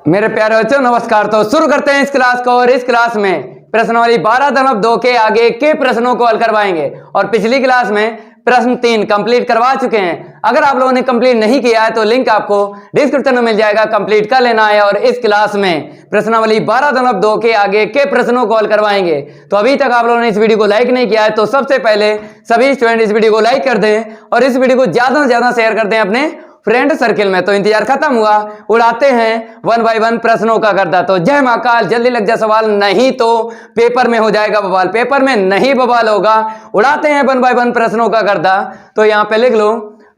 मेरे प्यारे बच्चों नमस्कार। तो शुरू करते हैं इस क्लास को। और इस क्लास में प्रश्नावली 12-2 के आगे के प्रश्नों को हल करवाएंगे। और पिछली क्लास में प्रश्न 3 कंप्लीट करवा चुके हैं। अगर आप लोगों ने कंप्लीट नहीं किया है तो लिंक आपको डिस्क्रिप्शन में मिल जाएगा, कंप्लीट कर लेना है। और इस क्लास में प्रश्नावली 12-2 के आगे के प्रश्नों को हल करवाएंगे। तो अभी तक आप लोगों ने इस वीडियो को लाइक नहीं किया है तो सबसे पहले सभी स्टूडेंट इस वीडियो को लाइक कर दें और इस वीडियो को ज्यादा से ज्यादा शेयर कर दें अपने फ्रेंड सर्किल में। तो इंतजार खत्म हुआ, उड़ाते हैं 1 बाय 1 प्रश्नों का गर्दा। तो जय महाकाल, जल्दी लग जा सवाल, नहीं तो पेपर में हो जाएगा बवाल। पेपर में नहीं बवाल होगा। उड़ाते हैं 1 बाय 1 प्रश्नों का गर्दा। तो यहां पे लिख लो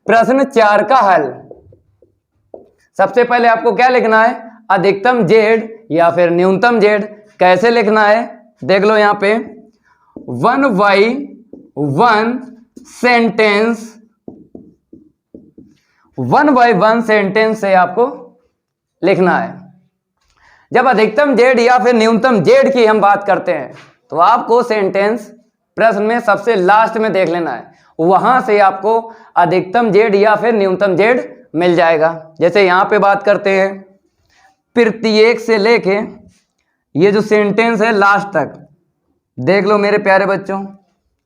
प्रश्न 4 का हल। सबसे पहले आपको क्या लिखना है, अधिकतम जेड या फिर न्यूनतम जेड। कैसे लिखना है देख लो यहां पे 1 बाय 1 सेंटेंस, 1 बाय 1 सेंटेंस से आपको लिखना है। जब अधिकतम जेड या फिर न्यूनतम जेड की हम बात करते हैं तो आपको सेंटेंस प्रश्न में सबसे लास्ट में देख लेना है, वहां से आपको अधिकतम जेड या फिर न्यूनतम जेड मिल जाएगा। जैसे यहां पे बात करते हैं प्रत्येक से लेके ये जो सेंटेंस है लास्ट तक देख लो मेरे प्यारे बच्चों।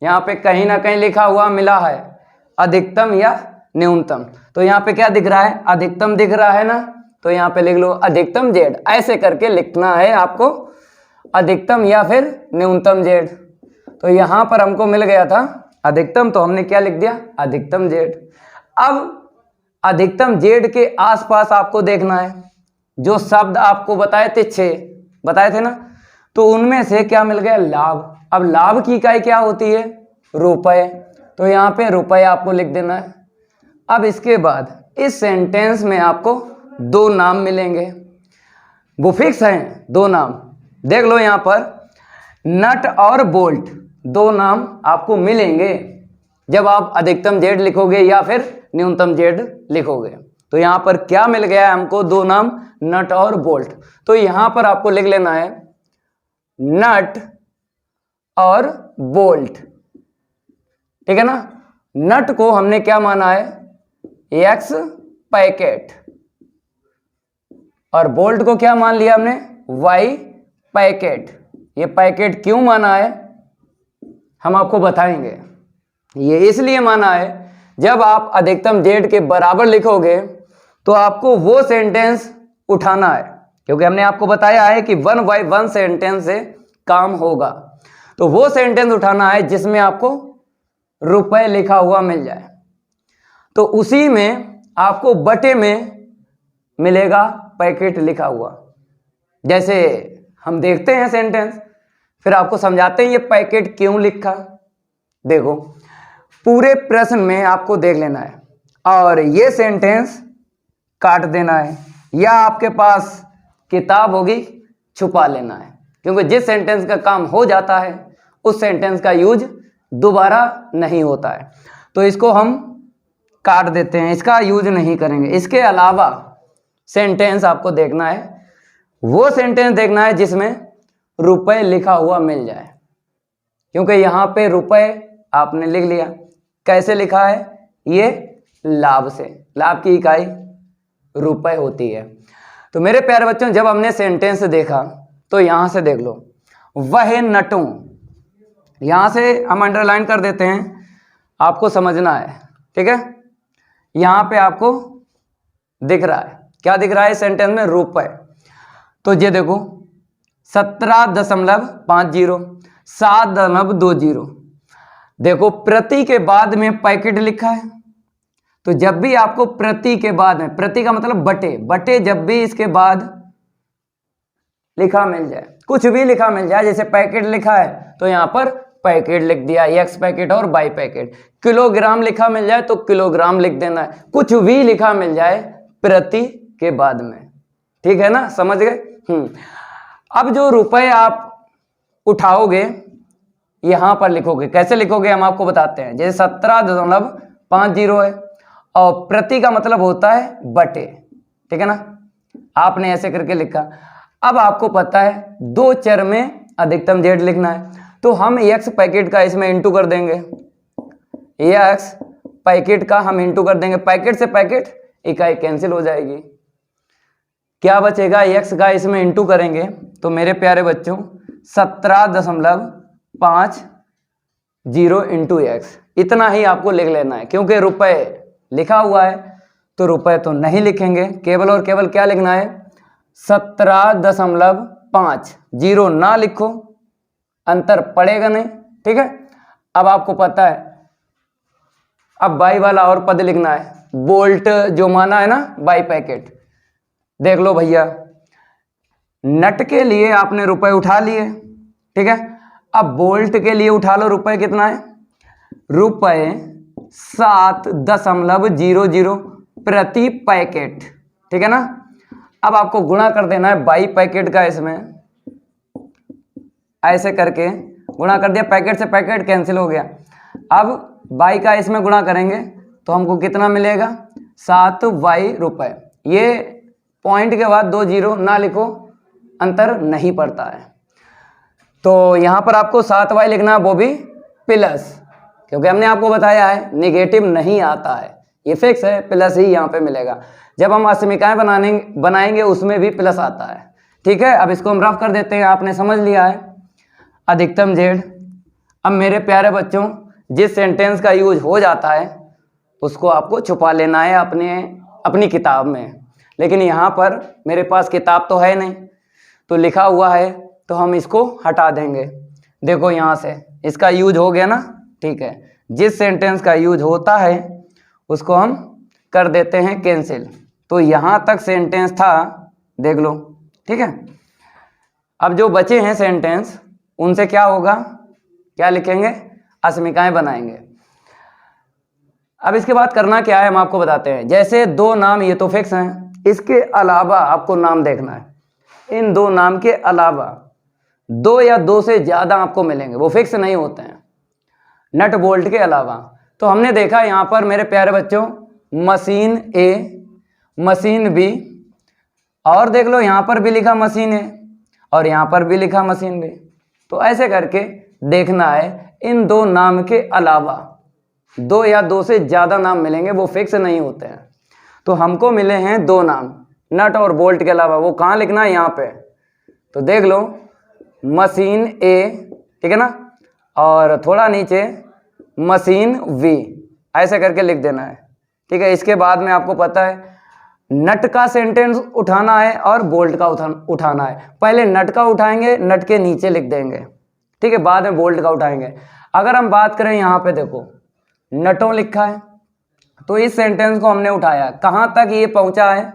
यहां पे कहीं ना कहीं लिखा हुआ मिला है अधिकतम या न्यूनतम। तो यहाँ पे क्या दिख रहा है, अधिकतम दिख रहा है ना। तो यहाँ पे लिख लो अधिकतम जेड, ऐसे करके लिखना है आपको, अधिकतम या फिर न्यूनतम जेड। तो यहाँ पर हमको मिल गया था अधिकतम, तो हमने क्या लिख दिया, अधिकतम जेड। अब अधिकतम जेड के आसपास आपको देखना है, जो शब्द आपको बताए थे 6 बताए थे ना, तो उनमें से क्या मिल गया, लाभ। अब लाभ की इकाई क्या होती है, रुपए। तो यहाँ पे रुपए आपको लिख देना है। अब इसके बाद इस सेंटेंस में आपको 2 नाम मिलेंगे, वो फिक्स हैं 2 नाम। देख लो यहाँ पर नट और बोल्ट 2 नाम आपको मिलेंगे जब आप अधिकतम जेड लिखोगे या फिर न्यूनतम जेड लिखोगे। तो यहाँ पर क्या मिल गया है हमको, 2 नाम नट और बोल्ट। तो यहाँ पर आपको लिख लेना है नट और बोल्ट, ठीक है ना। नट को हमने क्या माना है, एक्स पैकेट, और बोल्ट को क्या मान लिया हमने, वाई पैकेट। ये पैकेट क्यों माना है हम आपको बताएंगे। ये इसलिए माना है जब आप अधिकतम जेड के बराबर लिखोगे तो आपको वो सेंटेंस उठाना है, क्योंकि हमने आपको बताया है कि 1 बाय 1 सेंटेंस से काम होगा। तो वो सेंटेंस उठाना है जिसमें आपको रुपए लिखा हुआ मिल जाए। तो उसी में आपको बटे में मिलेगा पैकेट लिखा हुआ। जैसे हम देखते हैं सेंटेंस, फिर आपको समझाते हैं ये पैकेट क्यों लिखा। देखो पूरे प्रश्न में आपको देख लेना है और ये सेंटेंस काट देना है, या आपके पास किताब होगी छुपा लेना है, क्योंकि जिस सेंटेंस का काम हो जाता है उस सेंटेंस का यूज दोबारा नहीं होता है। तो इसको हम काट देते हैं, इसका यूज नहीं करेंगे। इसके अलावा सेंटेंस आपको देखना है, वो सेंटेंस देखना है जिसमें रुपए लिखा हुआ मिल जाए, क्योंकि यहाँ पे रुपए आपने लिख लिया। कैसे लिखा है, ये लाभ से, लाभ की इकाई रुपए होती है। तो मेरे प्यारे बच्चों जब हमने सेंटेंस देखा तो यहां से देख लो, वह नटों, यहां से हम अंडरलाइन कर देते हैं, आपको समझना है, ठीक है। यहां पे आपको दिख रहा है, क्या दिख रहा है सेंटेंस में, रुपए। तो ये देखो 17.50, 7.20। देखो प्रति के बाद में पैकेट लिखा है, तो जब भी आपको प्रति के बाद में, प्रति का मतलब बटे, बटे जब भी इसके बाद लिखा मिल जाए, कुछ भी लिखा मिल जाए, जैसे पैकेट लिखा है तो यहां पर पैकेट लिख दिया, एक्स पैकेट और वाई पैकेट। किलोग्राम लिखा मिल जाए तो किलोग्राम लिख देना है, कुछ भी लिखा मिल जाए प्रति के बाद में, ठीक है ना, समझ गए। अब जो रुपए आप उठाओगे यहां पर लिखोगे, कैसे लिखोगे हम आपको बताते हैं। जैसे 17.50 है और प्रति का मतलब होता है बटे, ठीक है ना, आपने ऐसे करके लिखा। अब आपको पता है 2 चर में अधिकतम जेड लिखना है, तो हम एक्स पैकेट का इसमें इंटू कर देंगे, एक्स पैकेट का हम इंटू कर देंगे, पैकेट से पैकेट इकाई कैंसिल हो जाएगी, क्या बचेगा, x का इसमें इंटू करेंगे तो मेरे प्यारे बच्चों 17.50 इंटू एक्स, इतना ही आपको लिख लेना है। क्योंकि रुपए लिखा हुआ है तो रुपए तो नहीं लिखेंगे, केवल और केवल क्या लिखना है 17.5, जीरो ना लिखो, अंतर पड़ेगा नहीं। ठीक है, अब आपको पता है, अब बाई वाला और पद लिखना है। बोल्ट जो माना है ना बाई पैकेट, देख लो भैया, नट के लिए आपने रुपए उठा लिए, ठीक है, अब बोल्ट के लिए उठा लो रुपए, कितना है रुपए 7.00 प्रति पैकेट, ठीक है ना। अब आपको गुणा कर देना है बाई पैकेट का, इसमें ऐसे करके गुणा कर दिया, पैकेट से पैकेट कैंसिल हो गया। अब बाई का इसमें गुणा करेंगे तो हमको कितना मिलेगा 7y रुपए। ये पॉइंट के बाद 2 जीरो ना लिखो, अंतर नहीं पड़ता है। तो यहाँ पर आपको 7y लिखना है, वो भी प्लस, क्योंकि हमने आपको बताया है निगेटिव नहीं आता है, ये फिक्स है, प्लस ही यहाँ पे मिलेगा। जब हम असमिकाएं बनाएंगे उसमें भी प्लस आता है। ठीक है, अब इसको हम रफ कर देते हैं, आपने समझ लिया है अधिकतम जेड। अब मेरे प्यारे बच्चों, जिस सेंटेंस का यूज हो जाता है उसको आपको छुपा लेना है अपनी किताब में, लेकिन यहाँ पर मेरे पास किताब तो है नहीं, तो लिखा हुआ है तो हम इसको हटा देंगे। देखो यहाँ से इसका यूज हो गया ना, ठीक है, जिस सेंटेंस का यूज होता है उसको हम कर देते हैं कैंसिल। तो यहाँ तक सेंटेंस था, देख लो, ठीक है। अब जो बचे हैं सेंटेंस उनसे क्या होगा, क्या लिखेंगे, असमिकाएं बनाएंगे। अब इसके बाद करना क्या है हम आपको बताते हैं। जैसे 2 नाम ये तो फिक्स हैं, इसके अलावा आपको नाम देखना है। इन 2 नाम के अलावा 2 या 2 से ज़्यादा आपको मिलेंगे, वो फिक्स नहीं होते हैं, नट बोल्ट के अलावा। तो हमने देखा यहाँ पर मेरे प्यारे बच्चों मशीन ए, मशीन बी, और देख लो यहाँ पर भी लिखा मशीन ए और यहाँ पर भी लिखा मशीन बी। तो ऐसे करके देखना है, इन 2 नाम के अलावा 2 या 2 से ज़्यादा नाम मिलेंगे, वो फिक्स नहीं होते हैं। तो हमको मिले हैं 2 नाम नट और बोल्ट के अलावा, वो कहाँ लिखना है, यहाँ पे। तो देख लो मशीन ए, ठीक है ना, और थोड़ा नीचे मशीन वी, ऐसे करके लिख देना है। ठीक है, इसके बाद में आपको पता है नट का सेंटेंस उठाना है और बोल्ट का उठाना है। पहले नट का उठाएंगे, नट के नीचे लिख देंगे, ठीक है, बाद में बोल्ट का उठाएंगे। अगर हम बात करें यहाँ पे देखो नटों लिखा है, तो इस सेंटेंस को हमने उठाया, कहाँ तक ये पहुँचा है,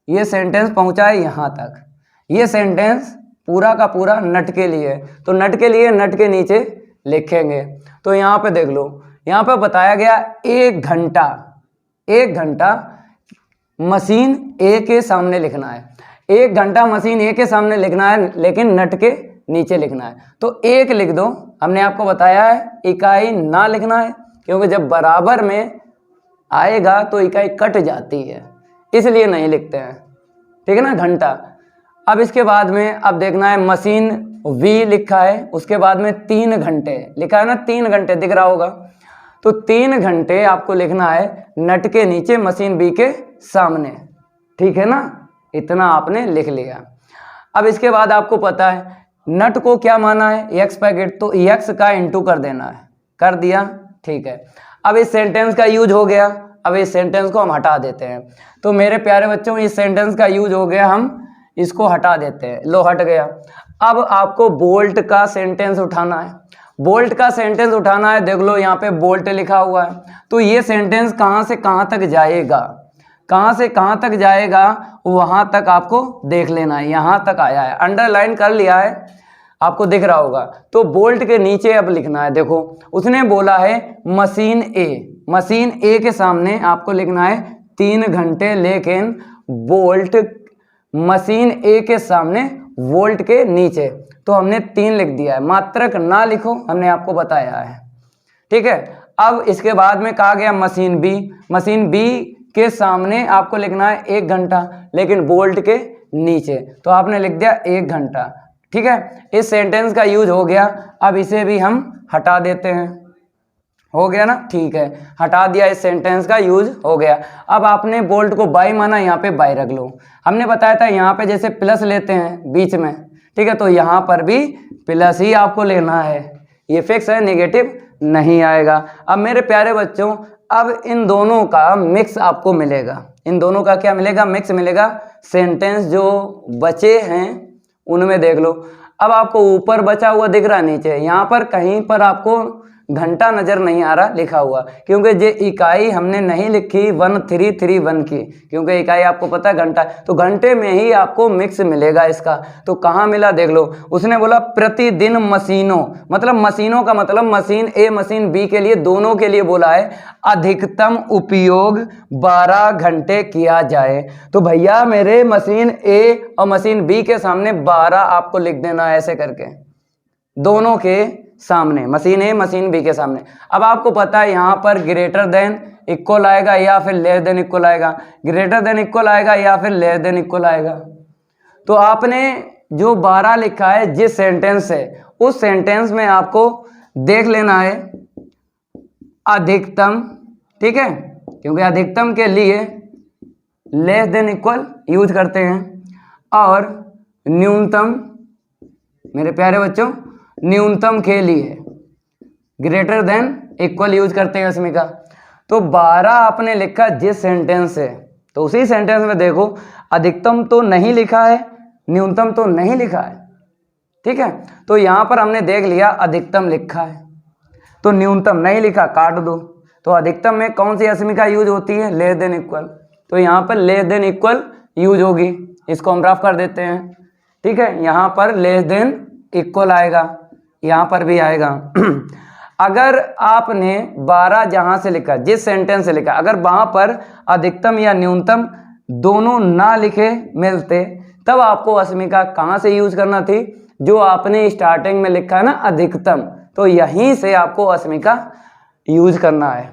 ये सेंटेंस पहुँचा है यहाँ तक। ये सेंटेंस पूरा का पूरा नट के लिए, तो नट के लिए नट के नीचे लिखेंगे। तो यहाँ पे देख लो, यहाँ पे बताया गया 1 घंटा, 1 घंटा मशीन ए के सामने लिखना है। 1 घंटा मशीन ए के सामने लिखना है, लेकिन नट के नीचे लिखना है। तो 1 लिख दो, हमने आपको बताया है इकाई ना लिखना है, क्योंकि जब बराबर में आएगा तो इकाई कट जाती है, इसलिए नहीं लिखते हैं, ठीक है ना, घंटा। अब इसके बाद में अब देखना है मशीन वी लिखा है, उसके बाद में 3 घंटे लिखा है ना, 3 घंटे दिख रहा होगा। तो 3 घंटे आपको लिखना है नट के नीचे मशीन बी के सामने, ठीक है ना, इतना आपने लिख लिया। अब इसके बाद आपको पता है नट को क्या माना है, एक्स पैकेट, तो एक्स का इंटू कर देना है, कर दिया, ठीक है। अब इस सेंटेंस का यूज हो गया, अब इस सेंटेंस को हम हटा देते हैं। तो मेरे प्यारे बच्चों इस सेंटेंस का यूज हो गया, हम इसको हटा देते हैं, लो हट गया। अब आपको बोल्ट का सेंटेंस उठाना है, बोल्ट का सेंटेंस उठाना है, देख लो यहाँ पे बोल्ट लिखा हुआ है। तो ये सेंटेंस कहाँ से कहाँ तक जाएगा, कहाँ से कहाँ तक जाएगा, वहाँ तक आपको देख लेना है। यहाँ तक आया है, अंडरलाइन कर लिया है, आपको दिख रहा होगा। तो बोल्ट के नीचे अब लिखना है, देखो उसने बोला है मशीन ए, मशीन ए के सामने आपको लिखना है 3 घंटे, लेकिन बोल्ट मशीन ए के सामने वोल्ट के नीचे, तो हमने 3 लिख दिया है, मात्रक ना लिखो, हमने आपको बताया है, ठीक है। अब इसके बाद में कहा गया मशीन बी, मशीन बी के सामने आपको लिखना है 1 घंटा, लेकिन बोल्ट के नीचे, तो आपने लिख दिया 1 घंटा, ठीक है। इस सेंटेंस का यूज हो गया, अब इसे भी हम हटा देते हैं, हो गया ना, ठीक है, हटा दिया, इस सेंटेंस का यूज हो गया। अब आपने बोल्ट को बाई माना, यहाँ पे बाई रख लो। हमने बताया था यहाँ पे जैसे प्लस लेते हैं बीच में, ठीक है, तो यहाँ पर भी प्लस ही आपको लेना है, ये फिक्स है, नेगेटिव नहीं आएगा। अब मेरे प्यारे बच्चों, अब इन दोनों का मिक्स आपको मिलेगा, इन दोनों का क्या मिलेगा, मिक्स मिलेगा। सेंटेंस जो बचे हैं उनमें देख लो। अब आपको ऊपर बचा हुआ दिख रहा, नीचे यहाँ पर कहीं पर आपको घंटा नजर नहीं आ रहा लिखा हुआ, क्योंकि ये इकाई हमने नहीं लिखी 1331 की, क्योंकि इकाई आपको पता है घंटा, तो घंटे में ही आपको मिक्स मिलेगा इसका। तो कहाँ मिला देख लो, उसने बोला प्रतिदिन मशीनों, मतलब मशीनों का मतलब मशीन ए मशीन बी के लिए, दोनों के लिए बोला है, अधिकतम उपयोग 12 घंटे किया जाए। तो भैया मेरे मशीन ए और मशीन बी के सामने 12 आपको लिख देना है, ऐसे करके दोनों के सामने, मशीन ए मशीन बी के सामने। अब आपको पता है यहाँ पर ग्रेटर देन इक्वल आएगा या फिर लेस देन इक्वल आएगा, ग्रेटर देन इक्वल आएगा या फिर लेस देन इक्वल आएगा। तो आपने जो 12 लिखा है जिस सेंटेंस से, उस सेंटेंस में आपको देख लेना है अधिकतम, ठीक है, क्योंकि अधिकतम के लिए लेस देन इक्वल यूज करते हैं, और न्यूनतम, मेरे प्यारे बच्चों, न्यूनतम के लिए ग्रेटर देन इक्वल यूज करते हैं अस्मिका। तो 12 आपने लिखा जिस सेंटेंस से, तो उसी सेंटेंस में देखो अधिकतम तो नहीं लिखा है, न्यूनतम तो नहीं लिखा है, ठीक है, तो यहाँ पर हमने देख लिया अधिकतम लिखा है, तो न्यूनतम नहीं लिखा, काट दो। तो अधिकतम में कौन सी अस्मिका यूज होती है, लेस देन इक्वल, तो यहाँ पर लेस देन इक्वल यूज होगी, इसको हम रफ कर देते हैं, ठीक है, यहाँ पर लेस देन इक्वल आएगा, यहाँ पर भी आएगा। अगर आपने 12 जहाँ से लिखा, जिस सेंटेंस से लिखा, अगर वहाँ पर अधिकतम या न्यूनतम दोनों ना लिखे मिलते, तब आपको अस्मिका कहाँ से यूज करना थी, जो आपने स्टार्टिंग में लिखा है ना अधिकतम, तो यहीं से आपको अस्मिका यूज करना है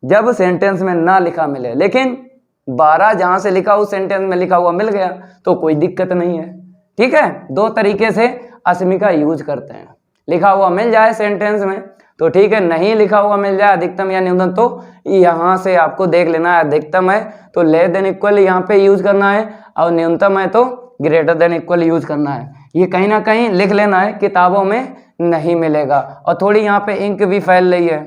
जब सेंटेंस में ना लिखा मिले। लेकिन 12 जहाँ से लिखा उस सेंटेंस में लिखा हुआ मिल गया तो कोई दिक्कत नहीं है, ठीक है। दो तरीके से अस्मिका यूज करते हैं, लिखा हुआ मिल जाए सेंटेंस में तो ठीक है, नहीं लिखा हुआ मिल जाए अधिकतम या न्यूनतम, तो यहाँ से आपको देख लेना है अधिकतम है तो लेस देन इक्वल यहाँ पे यूज करना है, और न्यूनतम है तो ग्रेटर देन इक्वल यूज करना है। ये कहीं ना कहीं लिख लेना है, किताबों में नहीं मिलेगा। और थोड़ी यहाँ पे इंक भी फैल रही है,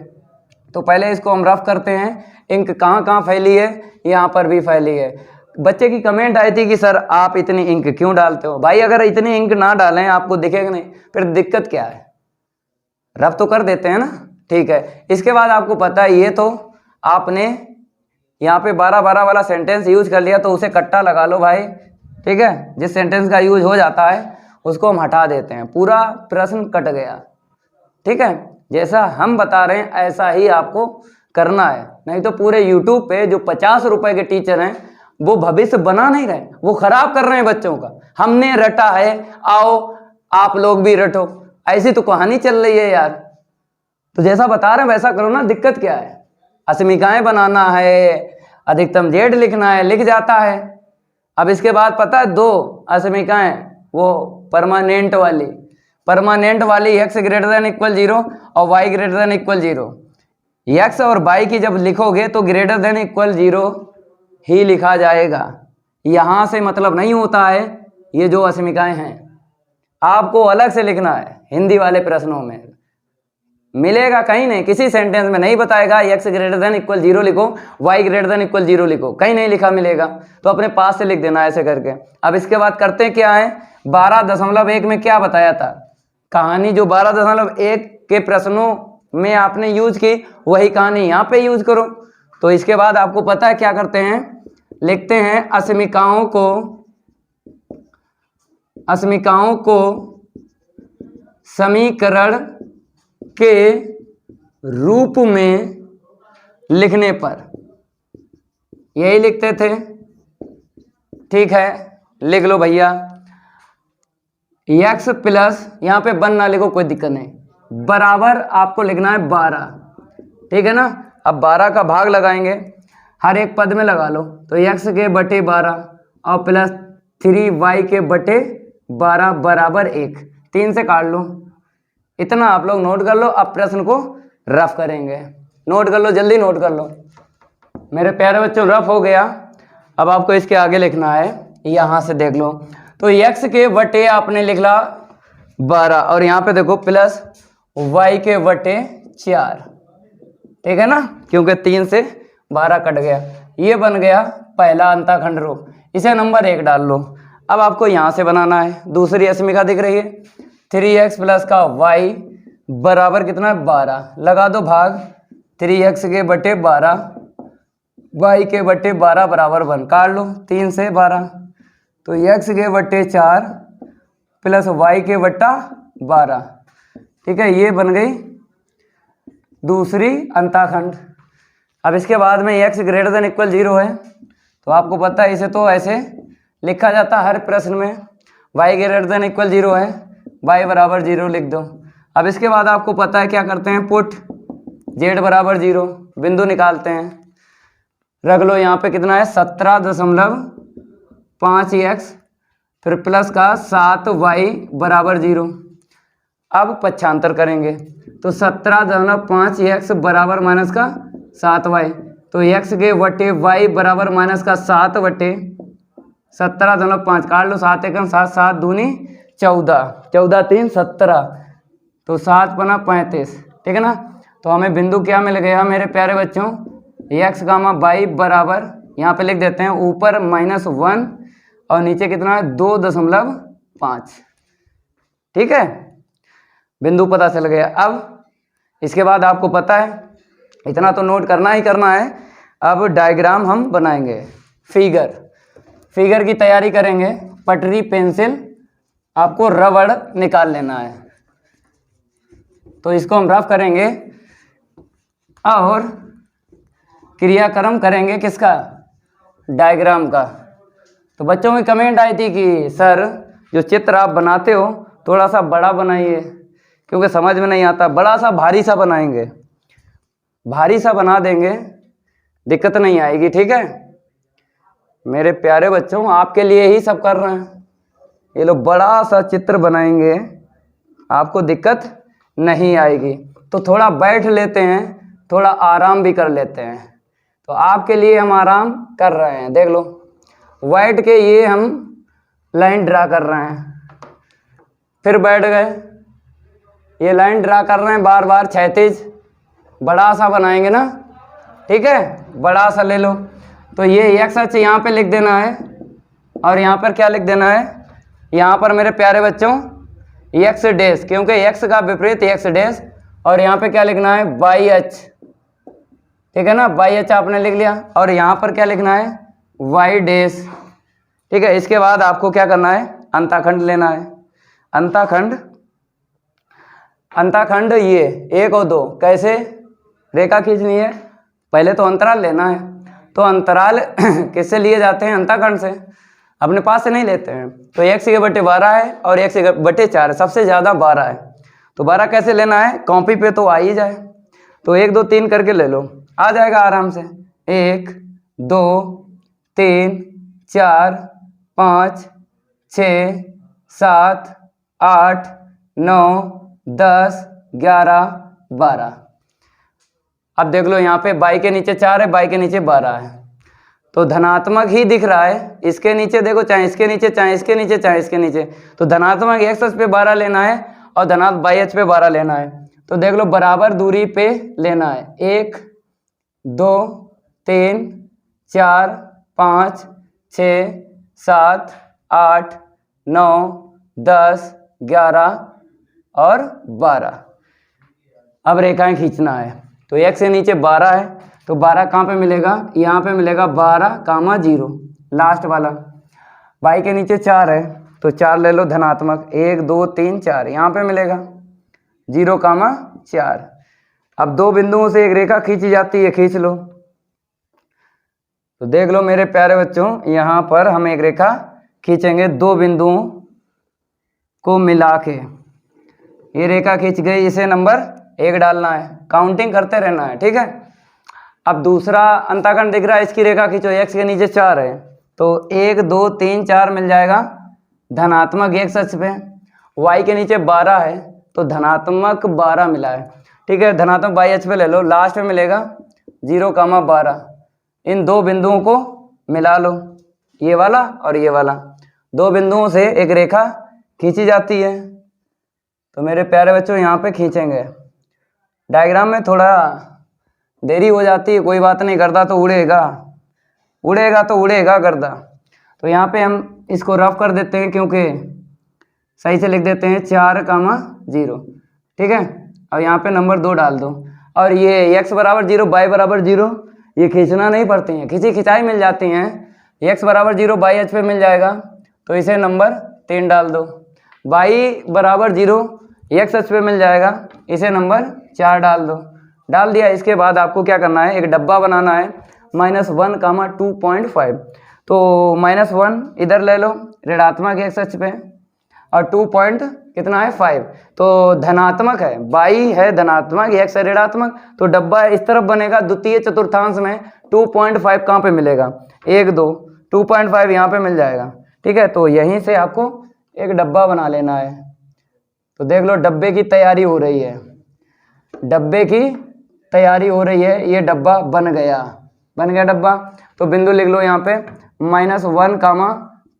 तो पहले इसको हम रफ करते हैं। इंक कहाँ कहाँ फैली है, यहाँ पर भी फैली है। बच्चे की कमेंट आई थी कि सर आप इतनी इंक क्यों डालते हो। भाई अगर इतनी इंक ना डालें आपको दिखेगा नहीं, फिर दिक्कत क्या है, रफ तो कर देते हैं ना, ठीक है। इसके बाद आपको पता है ये तो आपने यहाँ पे 12-12 वाला सेंटेंस यूज कर लिया, तो उसे कट्टा लगा लो भाई, ठीक है। जिस सेंटेंस का यूज हो जाता है उसको हम हटा देते हैं, पूरा प्रश्न कट गया, ठीक है। जैसा हम बता रहे हैं ऐसा ही आपको करना है, नहीं तो पूरे यूट्यूब पे जो 50 रुपए के टीचर हैं वो भविष्य बना नहीं रहे, वो खराब कर रहे हैं बच्चों का। हमने रटा है, आओ आप लोग भी रटो, ऐसी तो कहानी चल रही है यार। तो जैसा बता रहे हैं वैसा करो ना, दिक्कत क्या है। अस्मिकाएं बनाना है, अधिकतम जेड लिखना है, लिख जाता है। अब इसके बाद पता है 2 अस्मिकाएं, वो परमानेंट वाली x ग्रेटर देन इक्वल 0 और y greater than equal 0। x और y की जब लिखोगे तो ग्रेटर देन इक्वल 0 ही लिखा जाएगा, यहां से मतलब नहीं होता है। ये जो अस्मिकाएं हैं आपको अलग से लिखना है, हिंदी वाले प्रश्नों में मिलेगा कहीं नहीं, किसी सेंटेंस में नहीं बताएगा x ग्रेटर देन इक्वल 0 लिखो, y ग्रेटर देन इक्वल 0 लिखो, कहीं नहीं लिखा मिलेगा, तो अपने पास से लिख देना ऐसे करके। अब इसके बाद करते क्या है, 12.1 में क्या बताया था कहानी, जो 12.1 के प्रश्नों में आपने यूज की वही कहानी यहाँ पे यूज करो। तो इसके बाद आपको पता है क्या करते हैं, लिखते हैं अस्मिकाओं को समीकरण के रूप में लिखने पर, यही लिखते थे, ठीक है। लिख लो भैया, x प्लस, यहाँ पे 1 ना लिखो कोई दिक्कत नहीं, बराबर आपको लिखना है 12, ठीक है ना। अब 12 का भाग लगाएंगे, हर एक पद में लगा लो, तो x के बटे 12 और प्लस 3y के बटे 12 बराबर 1, 3 से काट लो। इतना आप लोग नोट कर लो, अब प्रश्न को रफ करेंगे, नोट कर लो, जल्दी नोट कर लो मेरे प्यारे बच्चों। रफ हो गया। अब आपको इसके आगे लिखना है, यहाँ से देख लो। तो x के बटे आपने लिख ला 12 और यहाँ पे देखो प्लस y के बटे 4, ठीक है ना, क्योंकि 3 से 12 कट गया। ये बन गया पहला अंताखंड रूप, इसे नंबर 1 डाल लो। अब आपको यहाँ से बनाना है, दूसरी अस्मिका दिख रही है 3x प्लस का y बराबर कितना है 12, लगा दो भाग 3x के बटे 12 y के बटे 12 बराबर 1, काट लो 3 से 12, तो x के बटे 4 प्लस y के बट्टा 12, ठीक है, ये बन गई दूसरी अंताखंड। अब इसके बाद में x ग्रेटर देन इक्वल 0 है, तो आपको पता है इसे तो ऐसे लिखा जाता है हर प्रश्न में, y ग्रेटर देन इक्वल 0 है, y बराबर 0 लिख दो। अब इसके बाद आपको पता है क्या करते हैं, पुट z बराबर 0, बिंदु निकालते हैं, रख लो यहाँ पे कितना है 17.5x फिर प्लस का 7y बराबर 0। अब पक्षांतर करेंगे तो 17.5x बराबर माइनस का 7y, तो x के बटे y बराबर माइनस का 7 बटे 17.5, काट लो 7 एकम 7, 7 दूनी 14, 14 3 17, तो 7 पना 35, ठीक है ना। तो हमें बिंदु क्या मिल गया मेरे प्यारे बच्चों, x गामा y बराबर यहाँ पे लिख देते हैं ऊपर -1 और नीचे कितना है 2.5, ठीक है, बिंदु पता चल गया। अब इसके बाद आपको पता है इतना तो नोट करना ही करना है। अब डायग्राम हम बनाएंगे, फिगर की तैयारी करेंगे। पटरी पेंसिल आपको रबड़ निकाल लेना है, तो इसको हम रफ करेंगे और क्रियाक्रम करेंगे किसका, डायग्राम का। तो बच्चों की कमेंट आई थी कि सर जो चित्र आप बनाते हो थोड़ा सा बड़ा बनाइए, क्योंकि समझ में नहीं आता, बड़ा सा भारी सा बनाएंगे, भारी सा बना देंगे, दिक्कत नहीं आएगी, ठीक है मेरे प्यारे बच्चों, आपके लिए ही सब कर रहे हैं। ये लोग बड़ा सा चित्र बनाएंगे, आपको दिक्कत नहीं आएगी। तो थोड़ा बैठ लेते हैं, थोड़ा आराम भी कर लेते हैं, तो आपके लिए हम आराम कर रहे हैं। देख लो वाइट के ये हम लाइन ड्रा कर रहे हैं, फिर बैठ गए, ये लाइन ड्रा कर रहे हैं बार बार क्षैतिज, बड़ा सा बनाएंगे ना, ठीक है, बड़ा सा ले लो। तो ये x अक्ष यहाँ पे लिख देना है और यहाँ पर क्या लिख देना है, यहाँ पर मेरे प्यारे बच्चों x डैश, क्योंकि x का विपरीत x डैश, और यहाँ पे क्या लिखना है y अक्ष, ठीक है ना, y अक्ष आपने लिख लिया, और यहाँ पर क्या लिखना है y डैश, ठीक है। इसके बाद आपको क्या करना है, अंताखंड लेना है। अंताखंड ये 1 और 2 कैसे रेखा खींचनी है, पहले तो अंतराल लेना है। तो अंतराल किससे लिए जाते हैं, अंताखंड से, अपने पास से नहीं लेते हैं। तो x के बटे 12 है और x के बटे 4 है, सबसे ज़्यादा 12 है, तो 12 कैसे लेना है, कॉपी पे तो आ ही जाए, तो 1 2 3 करके ले लो, आ जाएगा आराम से। 1 2 3 4 5 6 7 8 9 10 11 12। अब देख लो यहाँ पे y के नीचे 4 है, y के नीचे 12 है, तो धनात्मक ही दिख रहा है। इसके नीचे देखो, चाहे इसके नीचे चाहे इसके नीचे चाहे इसके नीचे, तो धनात्मक x अक्ष पे 12 लेना है और धनात्मक y अक्ष पे 12 लेना है। तो देख लो बराबर दूरी पे लेना है, 1 2 3 4 5 6 7 8 9 10 11 और 12। अब रेखाएं खींचना है, तो x से नीचे 12 है, तो 12 कहाँ पे मिलेगा, यहाँ पे मिलेगा 12,0 लास्ट वाला। y के नीचे 4 है, तो 4 ले लो धनात्मक, 1 2 3 4 यहाँ पे मिलेगा 0,4। अब 2 बिंदुओं से एक रेखा खींची जाती है, खींच लो। तो देख लो मेरे प्यारे बच्चों, यहाँ पर हम एक रेखा खींचेंगे 2 बिंदुओं को मिला के, ये रेखा खींच गई, इसे नंबर 1 डालना है, काउंटिंग करते रहना है, ठीक है। अब दूसरा अंताखंड दिख रहा है, इसकी रेखा खींचो, x के नीचे 4 है, तो 1 2 3 4 मिल जाएगा धनात्मक x अक्ष पे, y के नीचे 12 है, तो धनात्मक 12 मिला है। ठीक है, धनात्मक बाई अक्ष पे ले लो, लास्ट में मिलेगा 0,12। इन दो बिंदुओं को मिला लो, ये वाला और ये वाला, दो बिंदुओं से एक रेखा खींची जाती है। तो मेरे प्यारे बच्चों यहाँ पे खींचेंगे। डायग्राम में थोड़ा देरी हो जाती है, कोई बात नहीं, गर्दा तो उड़ेगा, उड़ेगा तो उड़ेगा गर्दा। तो यहाँ पे हम इसको रफ कर देते हैं, क्योंकि सही से लिख देते हैं 4,0, ठीक है। अब यहाँ पे नंबर 2 डाल दो, और ये x बराबर 0 y बराबर 0 ये खींचना नहीं पड़ती हैं, खींची खिंचाई मिल जाती हैं। x बराबर 0 y h पे मिल जाएगा, तो इसे नंबर 3 डाल दो। y बराबर 0 x h पे मिल जाएगा, इसे नंबर 4 डाल दो। डाल दिया। इसके बाद आपको क्या करना है, एक डब्बा बनाना है -1, 2.5। तो -1 इधर ले लो ऋणात्मक x अक्ष पे, और 2 पॉइंट कितना है 5, तो धनात्मक है, बाई है धनात्मक, x है ऋणात्मक, तो डब्बा इस तरफ बनेगा। द्वितीय चतुर्थांश में 2.5 कहाँ पे मिलेगा, 1 2, 2.5 यहाँ पे मिल जाएगा, ठीक है। तो यहीं से आपको एक डब्बा बना लेना है। तो देख लो डब्बे की तैयारी हो रही है, डब्बे की तैयारी हो रही है, ये डब्बा बन गया, बन गया डब्बा। तो बिंदु लिख लो यहाँ पे -1,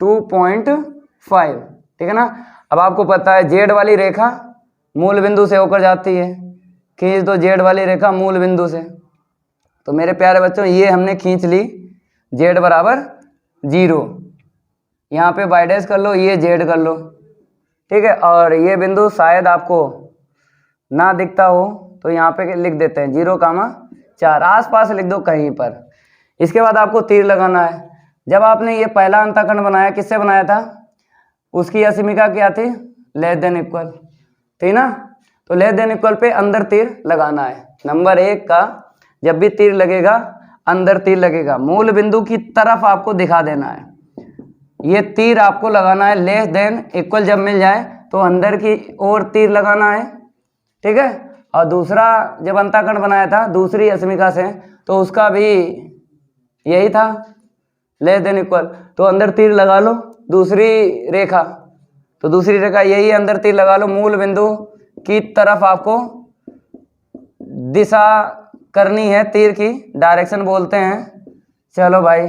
2.5, ठीक है ना। अब आपको पता है जेड वाली रेखा मूल बिंदु से होकर जाती है, खींच दो जेड वाली रेखा मूल बिंदु से। तो मेरे प्यारे बच्चों ये हमने खींच ली, जेड बराबर 0, यहाँ पे बाई डैश कर लो, ये जेड कर लो, ठीक है। और ये बिंदु शायद आपको ना दिखता हो, तो यहाँ पे लिख देते हैं 0,4, आसपास लिख दो कहीं पर। इसके बाद आपको तीर लगाना है। जब आपने ये पहला अंतःखंड बनाया, किससे बनाया था, उसकी असीमिका क्या थी, लेस देन इक्वल थी ना। तो लेस देन इक्वल पे अंदर तीर लगाना है। नंबर 1 का जब भी तीर लगेगा अंदर तीर लगेगा, मूल बिंदु की तरफ आपको दिखा देना है। ये तीर आपको लगाना है, लेस देन इक्वल जब मिल जाए तो अंदर की ओर तीर लगाना है, ठीक है। और दूसरा जब अंतःखंड बनाया था दूसरी असीमिका से, तो उसका भी यही था, लेस देन इक्वल, तो अंदर तीर लगा लो। दूसरी रेखा, तो दूसरी रेखा यही, अंदर तीर लगा लो, मूल बिंदु की तरफ आपको दिशा करनी है, तीर की डायरेक्शन बोलते हैं। चलो भाई,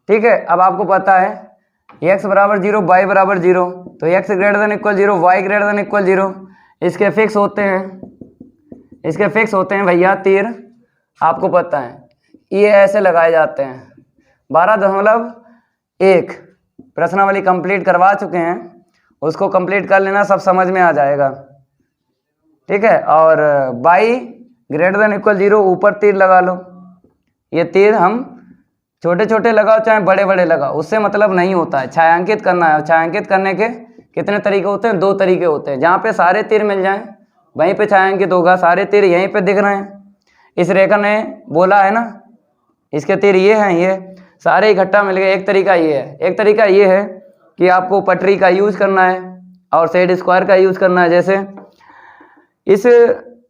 ठीक है। अब आपको पता है x बराबर 0 y बराबर 0, तो x greater than equal 0 y greater than equal 0, इसके फिक्स होते हैं, इसके फिक्स होते हैं भैया तीर। आपको पता है ये ऐसे लगाए जाते हैं। 12.1 प्रश्नावली कंप्लीट करवा चुके हैं, उसको कंप्लीट कर लेना, सब समझ में आ जाएगा, ठीक है। और y ग्रेटर देन इक्वल 0 ऊपर तीर लगा लो। ये तीर हम छोटे छोटे लगाओ चाहे बड़े बड़े लगाओ, उससे मतलब नहीं होता है, छायांकित करना है। छायांकित करने के कितने तरीके होते हैं, 2 तरीके होते हैं। जहाँ पे सारे तीर मिल जाएं वहीं पे छायांकित होगा, सारे तीर यहीं पे दिख रहे हैं। इस रेखा ने बोला है ना, इसके तीर ये हैं, ये सारे इकट्ठा मिल गए। एक तरीका ये है, एक तरीका ये है कि आपको पटरी का यूज करना है और सेट स्क्वायर का यूज करना है। जैसे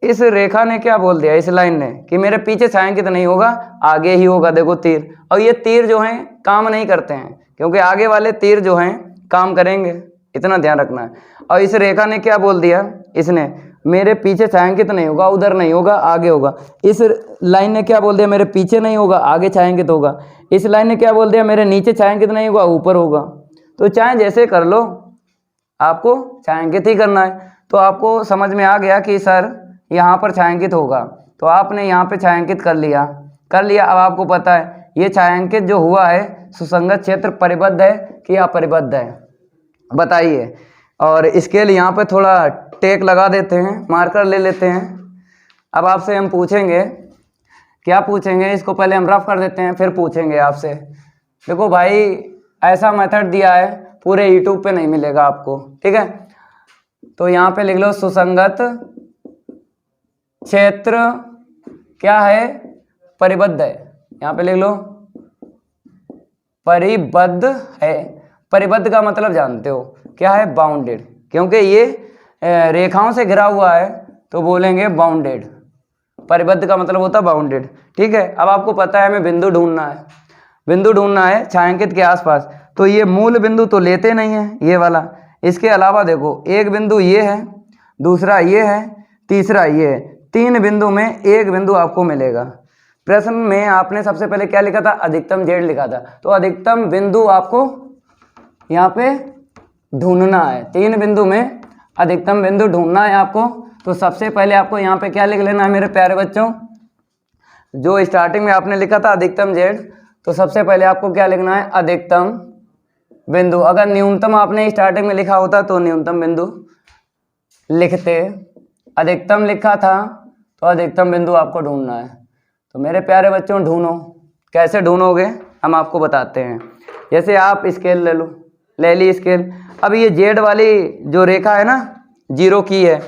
इस रेखा ने क्या बोल दिया, इस लाइन ने, कि मेरे पीछे छायांकित नहीं होगा, आगे ही होगा। देखो तीर, और ये तीर जो हैं काम नहीं करते हैं, क्योंकि आगे वाले तीर जो हैं काम करेंगे, इतना ध्यान रखना है। और इस रेखा ने क्या बोल दिया, इसने मेरे पीछे छायांकित नहीं होगा, उधर नहीं होगा, आगे होगा। इस लाइन ने क्या बोल दिया, मेरे पीछे नहीं होगा, आगे छायांकित होगा। इस लाइन ने क्या बोल दिया, मेरे नीचे छायांकित नहीं होगा, ऊपर होगा। तो चाहे जैसे कर लो, आपको छायांकित ही करना है। तो आपको समझ में आ गया कि सर यहाँ पर छायांकित होगा, तो आपने यहाँ पे छायांकित कर लिया। अब आपको पता है ये छायांकित जो हुआ है सुसंगत क्षेत्र परिबद्ध है कि अपरिबद्ध है, बताइए। और इसके लिए यहाँ पे थोड़ा टेक लगा देते हैं, मार्कर ले लेते हैं। अब आपसे हम पूछेंगे, क्या पूछेंगे, इसको पहले हम रफ कर देते हैं, फिर पूछेंगे आपसे। देखो भाई, ऐसा मेथड दिया है, पूरे यूट्यूब पे नहीं मिलेगा आपको, ठीक है। तो यहाँ पे लिख लो सुसंगत क्षेत्र क्या है, परिबद्ध है। यहाँ पे लिख लो परिबद्ध है। परिबद्ध का मतलब जानते हो क्या है, बाउंडेड, क्योंकि ये रेखाओं से घिरा हुआ है तो बोलेंगे बाउंडेड। परिबद्ध का मतलब होता है बाउंडेड, ठीक है। अब आपको पता है हमें बिंदु ढूंढना है, बिंदु ढूंढना है छायांकित के आसपास। तो ये मूल बिंदु तो लेते नहीं है, ये वाला। इसके अलावा देखो, एक बिंदु ये है, दूसरा ये है, तीसरा ये 3 बिंदु में एक बिंदु आपको मिलेगा। प्रश्न में आपने सबसे पहले क्या लिखा था, अधिकतम जेड लिखा था, तो अधिकतम बिंदु आपको यहाँ पे ढूंढना है। 3 बिंदु में अधिकतम बिंदु ढूंढना है आपको। तो सबसे पहले आपको यहाँ पे क्या लिख लेना है मेरे प्यारे बच्चों, जो स्टार्टिंग में आपने लिखा था अधिकतम जेड, तो सबसे पहले आपको क्या लिखना है, अधिकतम बिंदु। अगर न्यूनतम आपने स्टार्टिंग में लिखा होता तो न्यूनतम बिंदु लिखते, अधिकतम लिखा था तो अधिकतम बिंदु आपको ढूंढना है। तो मेरे प्यारे बच्चों ढूंढो, कैसे ढूंढोगे हम आपको बताते हैं। जैसे आप स्केल ले लो, ले ली स्केल। अब ये जेड वाली जो रेखा है ना, 0 की है,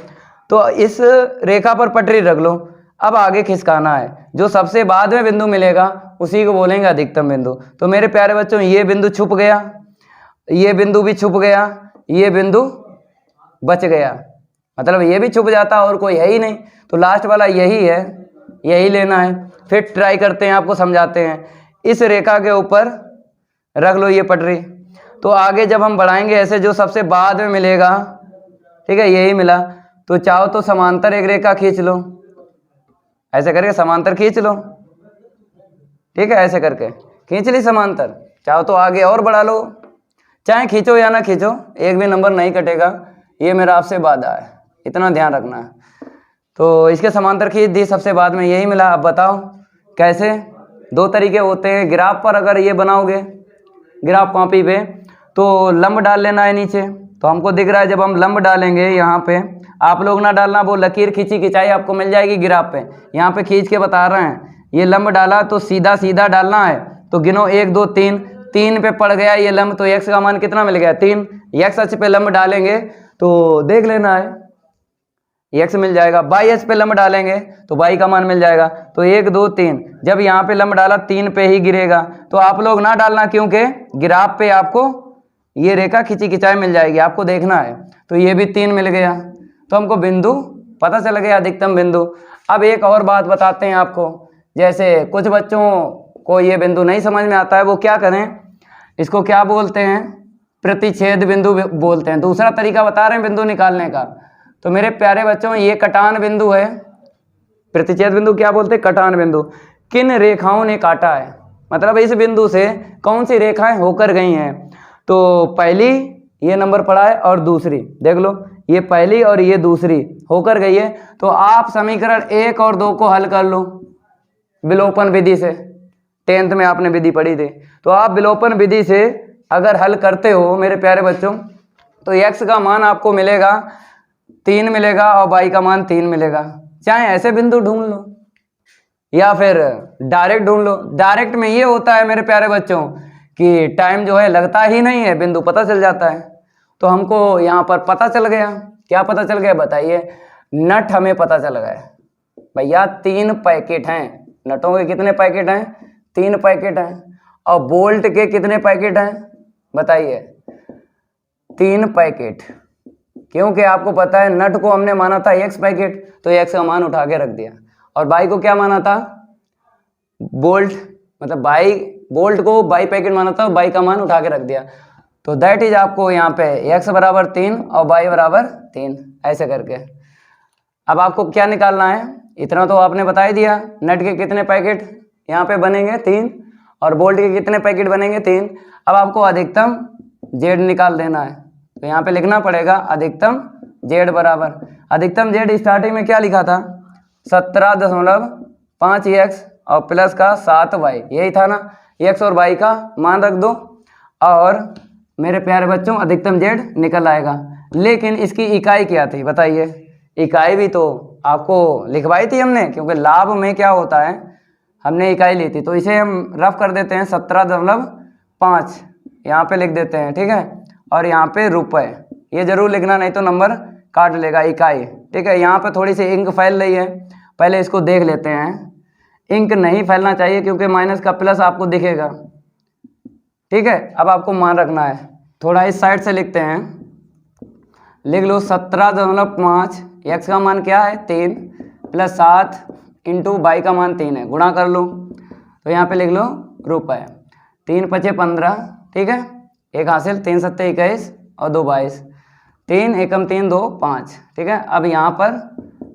तो इस रेखा पर पटरी रख लो। अब आगे खिसकाना है, जो सबसे बाद में बिंदु मिलेगा उसी को बोलेंगे अधिकतम बिंदु। तो मेरे प्यारे बच्चों ये बिंदु छुप गया, ये बिंदु भी छुप गया, ये बिंदु बच गया, मतलब ये भी छुप जाता और कोई है ही नहीं, तो लास्ट वाला यही है, यही लेना है। फिर ट्राई करते हैं, आपको समझाते हैं। इस रेखा के ऊपर रख लो ये पटरी, तो आगे जब हम बढ़ाएंगे ऐसे, जो सबसे बाद में मिलेगा, ठीक है, यही मिला, तो चाहो तो समांतर एक रेखा खींच लो, ऐसे करके समांतर खींच लो, ठीक है, ऐसे करके खींच ली समांतर। चाहो तो आगे और बढ़ा लो, चाहे खींचो या ना खींचो, एक भी नंबर नहीं कटेगा, ये मेरा आपसे वादा है, इतना ध्यान रखना है। तो इसके समांतर खींच दी, सबसे बाद में यही मिला। अब बताओ कैसे। 2 तरीके होते हैं। ग्राफ पर अगर ये बनाओगे, ग्राफ कॉपी पे, तो लंब डाल लेना है नीचे, तो हमको दिख रहा है। जब हम लंब डालेंगे यहाँ पे, आप लोग ना डालना, वो लकीर खींची खिंचाई आपको मिल जाएगी ग्राफ पे, यहाँ पे खींच के बता रहे हैं। ये लंब डाला तो सीधा सीधा डालना है, तो गिनो 1 2 3, 3 पे पड़ गया ये लंब, तो x का मान कितना मिल गया, 3। x अक्ष पे लंब डालेंगे तो देख लेना है, x मिल जाएगा। y अक्ष पे लंब डालेंगे तो y का मान मिल जाएगा। तो 1 2 3, जब यहाँ पे लंब डाला 3 पे ही गिरेगा, तो आप लोग ना डालना, क्योंकि ग्राफ पे आपको ये रेखा खिंची खिंचाई मिल जाएगी, आपको देखना है। तो ये भी 3 मिल गया, तो हमको बिंदु पता चल गया, अधिकतम बिंदु। अब एक और बात बताते हैं आपको, जैसे कुछ बच्चों को ये बिंदु नहीं समझ में आता है, वो क्या करें, इसको क्या बोलते हैं, प्रतिच्छेद बिंदु बोलते हैं। दूसरा तरीका बता रहे हैं बिंदु निकालने का। तो मेरे प्यारे बच्चों, ये कटान बिंदु है, प्रतिच्छेद बिंदु क्या बोलते हैं, कटान बिंदु। किन रेखाओं ने काटा है, मतलब इस बिंदु से कौन सी रेखाएं होकर गई हैं। तो पहली ये नंबर पड़ा है और दूसरी देख लो, ये पहली और ये दूसरी होकर गई है। तो आप समीकरण 1 और 2 को हल कर लो विलोपन विधि से। 10th में आपने विधि पढ़ी थी, तो आप विलोपन विधि से अगर हल करते हो मेरे प्यारे बच्चों, तो x का मान आपको मिलेगा 3 मिलेगा और y का मान 3 मिलेगा। चाहे ऐसे बिंदु ढूंढ लो या फिर डायरेक्ट ढूंढ लो। डायरेक्ट में ये होता है मेरे प्यारे बच्चों कि टाइम जो है लगता ही नहीं है, बिंदु पता चल जाता है। तो हमको यहाँ पर पता चल गया, क्या पता चल गया बताइए, नट हमें पता चल गया भैया 3 पैकेट हैं। नटों के कितने पैकेट हैं, 3 पैकेट हैं। और बोल्ट के कितने पैकेट हैं बताइए, 3 पैकेट। क्योंकि आपको पता है नट को हमने माना था x पैकेट, तो x का मान उठा के रख दिया। और बाई को क्या माना था, बोल्ट, मतलब बाई, बोल्ट को बाई पैकेट माना था, बाई का मान उठा के रख दिया। तो दैट इज आपको यहाँ पे x बराबर 3 और y बराबर 3, ऐसे करके। अब आपको क्या निकालना है, इतना तो आपने बता ही दिया। नट के कितने पैकेट यहाँ पे बनेंगे 3 और बोल्ट के कितने पैकेट बनेंगे 3। अब आपको अधिकतम जेड निकाल देना है, तो यहाँ पे लिखना पड़ेगा अधिकतम जेड बराबर, अधिकतम जेड स्टार्टिंग में क्या लिखा था 17.5x और प्लस का 7y, यही था ना। x और y का मान रख दो और मेरे प्यारे बच्चों अधिकतम जेड निकल आएगा। लेकिन इसकी इकाई क्या थी बताइए, इकाई भी तो आपको लिखवाई थी हमने, क्योंकि लाभ में क्या होता है हमने इकाई ली थी। तो इसे हम रफ कर देते हैं 17.5 यहाँ पे लिख देते हैं, ठीक है। और यहाँ पे रुपए, ये जरूर लिखना नहीं तो नंबर काट लेगा, इकाई, ठीक है। यहाँ पे थोड़ी सी इंक फैल रही है, पहले इसको देख लेते हैं। इंक नहीं फैलना चाहिए क्योंकि माइनस का प्लस आपको दिखेगा, ठीक है। अब आपको मान रखना है, थोड़ा इस साइड से लिखते हैं, लिख लो 17.5, x का मान क्या है 3 प्लस 7 इंटू y का मान 3 है, गुणा कर लो। तो यहाँ पे लिख लो रुपए, 3 5 15, ठीक है, एक हासिल, 3 7 21 और 2 22, 3 एकम 3 2 5, ठीक है। अब यहाँ पर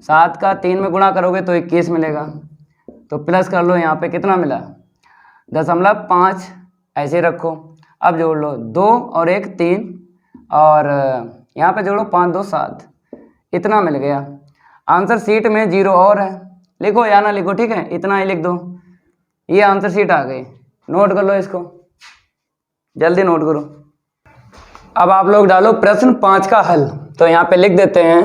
7 का 3 में गुणा करोगे तो 21 मिलेगा। तो प्लस कर लो, यहाँ पे कितना मिला 0.5, ऐसे रखो। अब जोड़ लो 2 और 1 3, और यहाँ पे जोड़ो 5 2 7, इतना मिल गया। आंसर शीट में 0 और है, लिखो या ना लिखो, ठीक है, इतना ही लिख दो। ये आंसर शीट आ गई, नोट कर लो इसको, जल्दी नोट करो। अब आप लोग डालो प्रश्न 5 का हल, तो यहाँ पे लिख देते हैं।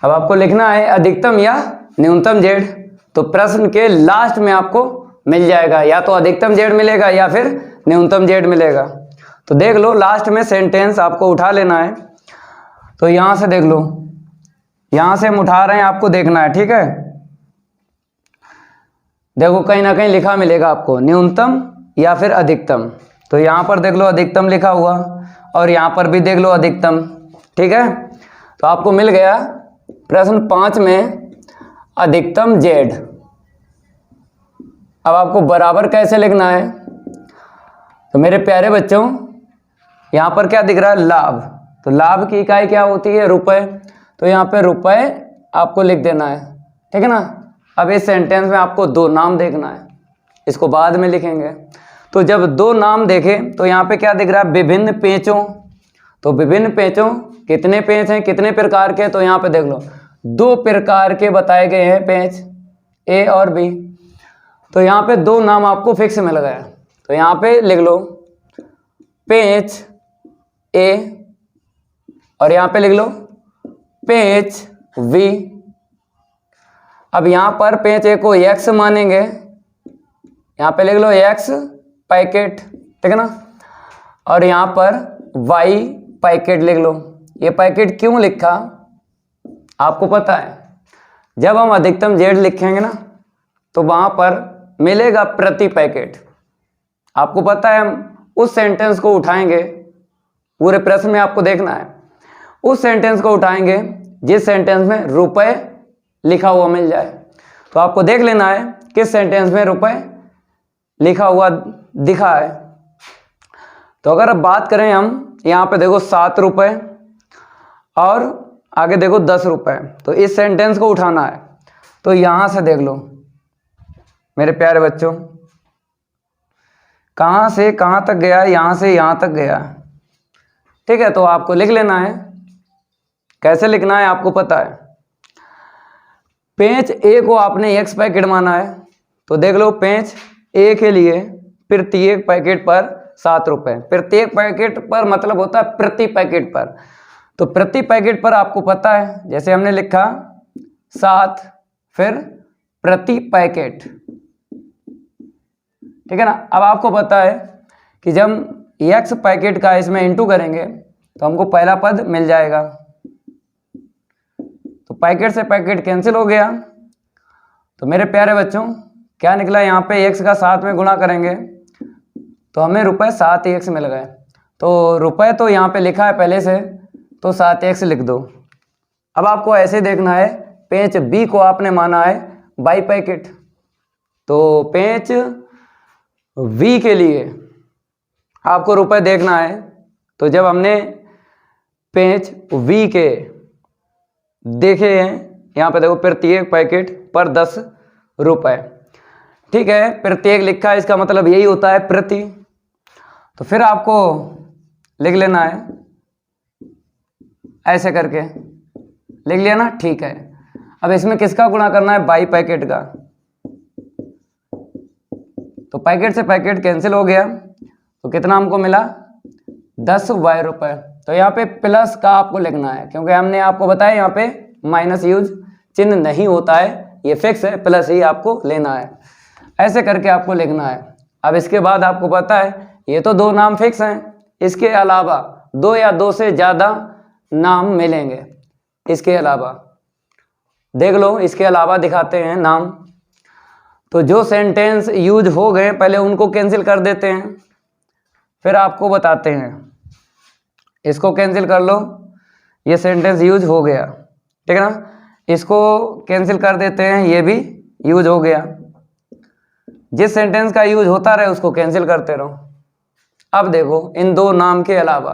अब आपको लिखना है अधिकतम या न्यूनतम जेड, तो प्रश्न के लास्ट में आपको मिल जाएगा, या तो अधिकतम जेड मिलेगा या फिर न्यूनतम जेड मिलेगा। तो देख लो लास्ट में सेंटेंस आपको उठा लेना है। तो यहां से देख लो, यहां से हम उठा रहे हैं, आपको देखना है, ठीक है। देखो कहीं ना कहीं लिखा मिलेगा आपको न्यूनतम या फिर अधिकतम। तो यहां पर देख लो अधिकतम लिखा हुआ, और यहां पर भी देख लो अधिकतम, ठीक है। तो आपको मिल गया प्रश्न 5 में अधिकतम जेड। अब आपको बराबर कैसे लिखना है, तो मेरे प्यारे बच्चों यहाँ पर क्या दिख रहा है, लाभ। तो लाभ की इकाई क्या होती है, रुपए। तो यहाँ पे रुपए आपको लिख देना है, ठीक है ना। अब इस सेंटेंस में आपको 2 नाम देखना है, इसको बाद में लिखेंगे। तो जब 2 नाम देखें तो यहाँ पे क्या दिख रहा है, विभिन्न पेचों। तो विभिन्न पेचों, कितने पेच हैं, कितने प्रकार के, तो यहाँ पे देख लो 2 प्रकार के बताए गए हैं पेच, ए और बी। तो यहाँ पे 2 नाम आपको फिक्स मिल गए। तो यहाँ पे लिख लो पेच ए, और यहाँ पे लिख लो पेच वी। अब यहाँ पर पेच ए को एक्स मानेंगे, यहाँ पे लिख लो एक्स पैकेट, ठीक है ना। और यहाँ पर वाई पैकेट लिख लो। ये पैकेट क्यों लिखा आपको पता है, जब हम अधिकतम जेड लिखेंगे ना तो वहां पर मिलेगा प्रति पैकेट। आपको पता है हम उस सेंटेंस को उठाएंगे, पूरे प्रश्न में आपको देखना है, उस सेंटेंस को उठाएंगे जिस सेंटेंस में रुपए लिखा हुआ मिल जाए। तो आपको देख लेना है किस सेंटेंस में रुपए लिखा हुआ दिखा है। तो अगर अब बात करें हम, यहाँ पे देखो 7 रुपए और आगे देखो 10 रुपए, तो इस सेंटेंस को उठाना है। तो यहां से देख लो मेरे प्यारे बच्चों, कहां से कहां तक गया, यहां से यहां तक गया, ठीक है। तो आपको लिख लेना है, कैसे लिखना है आपको पता है। पेच ए को आपने एक्स पैकेट माना है, तो देख लो पेच ए के लिए प्रत्येक पैकेट पर 7 रुपए। प्रत्येक पैकेट पर मतलब होता है प्रति पैकेट पर। तो प्रति पैकेट पर आपको पता है, जैसे हमने लिखा 7 फिर प्रति पैकेट, ठीक है ना। अब आपको पता है कि जब एक्स पैकेट का इसमें इंटू करेंगे तो हमको पहला पद मिल जाएगा। तो पैकेट से पैकेट कैंसिल हो गया। तो मेरे प्यारे बच्चों क्या निकला, यहाँ पे एक्स का 7 में गुणा करेंगे तो हमें रुपए 7 एक्स मिल गए। तो रुपए तो यहाँ पे लिखा है पहले से, तो 7 एक्स लिख दो। अब आपको ऐसे देखना है, पेच बी को आपने माना है बाई पैकेट, तो पेच वी के लिए आपको रुपए देखना है। तो जब हमने पेच वी के देखे हैं, यहाँ पे देखो प्रत्येक पैकेट पर 10 रुपए, ठीक है। प्रत्येक लिखा है, इसका मतलब यही होता है प्रति। तो फिर आपको लिख लेना है ऐसे करके, लिख लिया ना, ठीक है। अब इसमें किसका गुणा करना है, बाई पैकेट का। तो पैकेट से पैकेट कैंसिल हो गया, तो कितना हमको मिला 10 वाई रुपए। तो यहाँ पे प्लस का आपको लिखना है, क्योंकि हमने आपको बताया यहाँ पे माइनस यूज चिन्ह नहीं होता है, ये फिक्स है, प्लस ही आपको लेना है। ऐसे करके आपको लिखना है। अब इसके बाद आपको पता है ये तो 2 नाम फिक्स हैं, इसके अलावा 2 या 2 से ज़्यादा नाम मिलेंगे। इसके अलावा देख लो, इसके अलावा दिखाते हैं नाम। तो जो सेंटेंस यूज हो गए पहले उनको कैंसिल कर देते हैं, फिर आपको बताते हैं। इसको कैंसिल कर लो, ये सेंटेंस यूज हो गया, ठीक है ना। इसको कैंसिल कर देते हैं, ये भी यूज हो गया। जिस सेंटेंस का यूज होता रहे उसको कैंसिल करते रहो। अब देखो इन 2 नाम के अलावा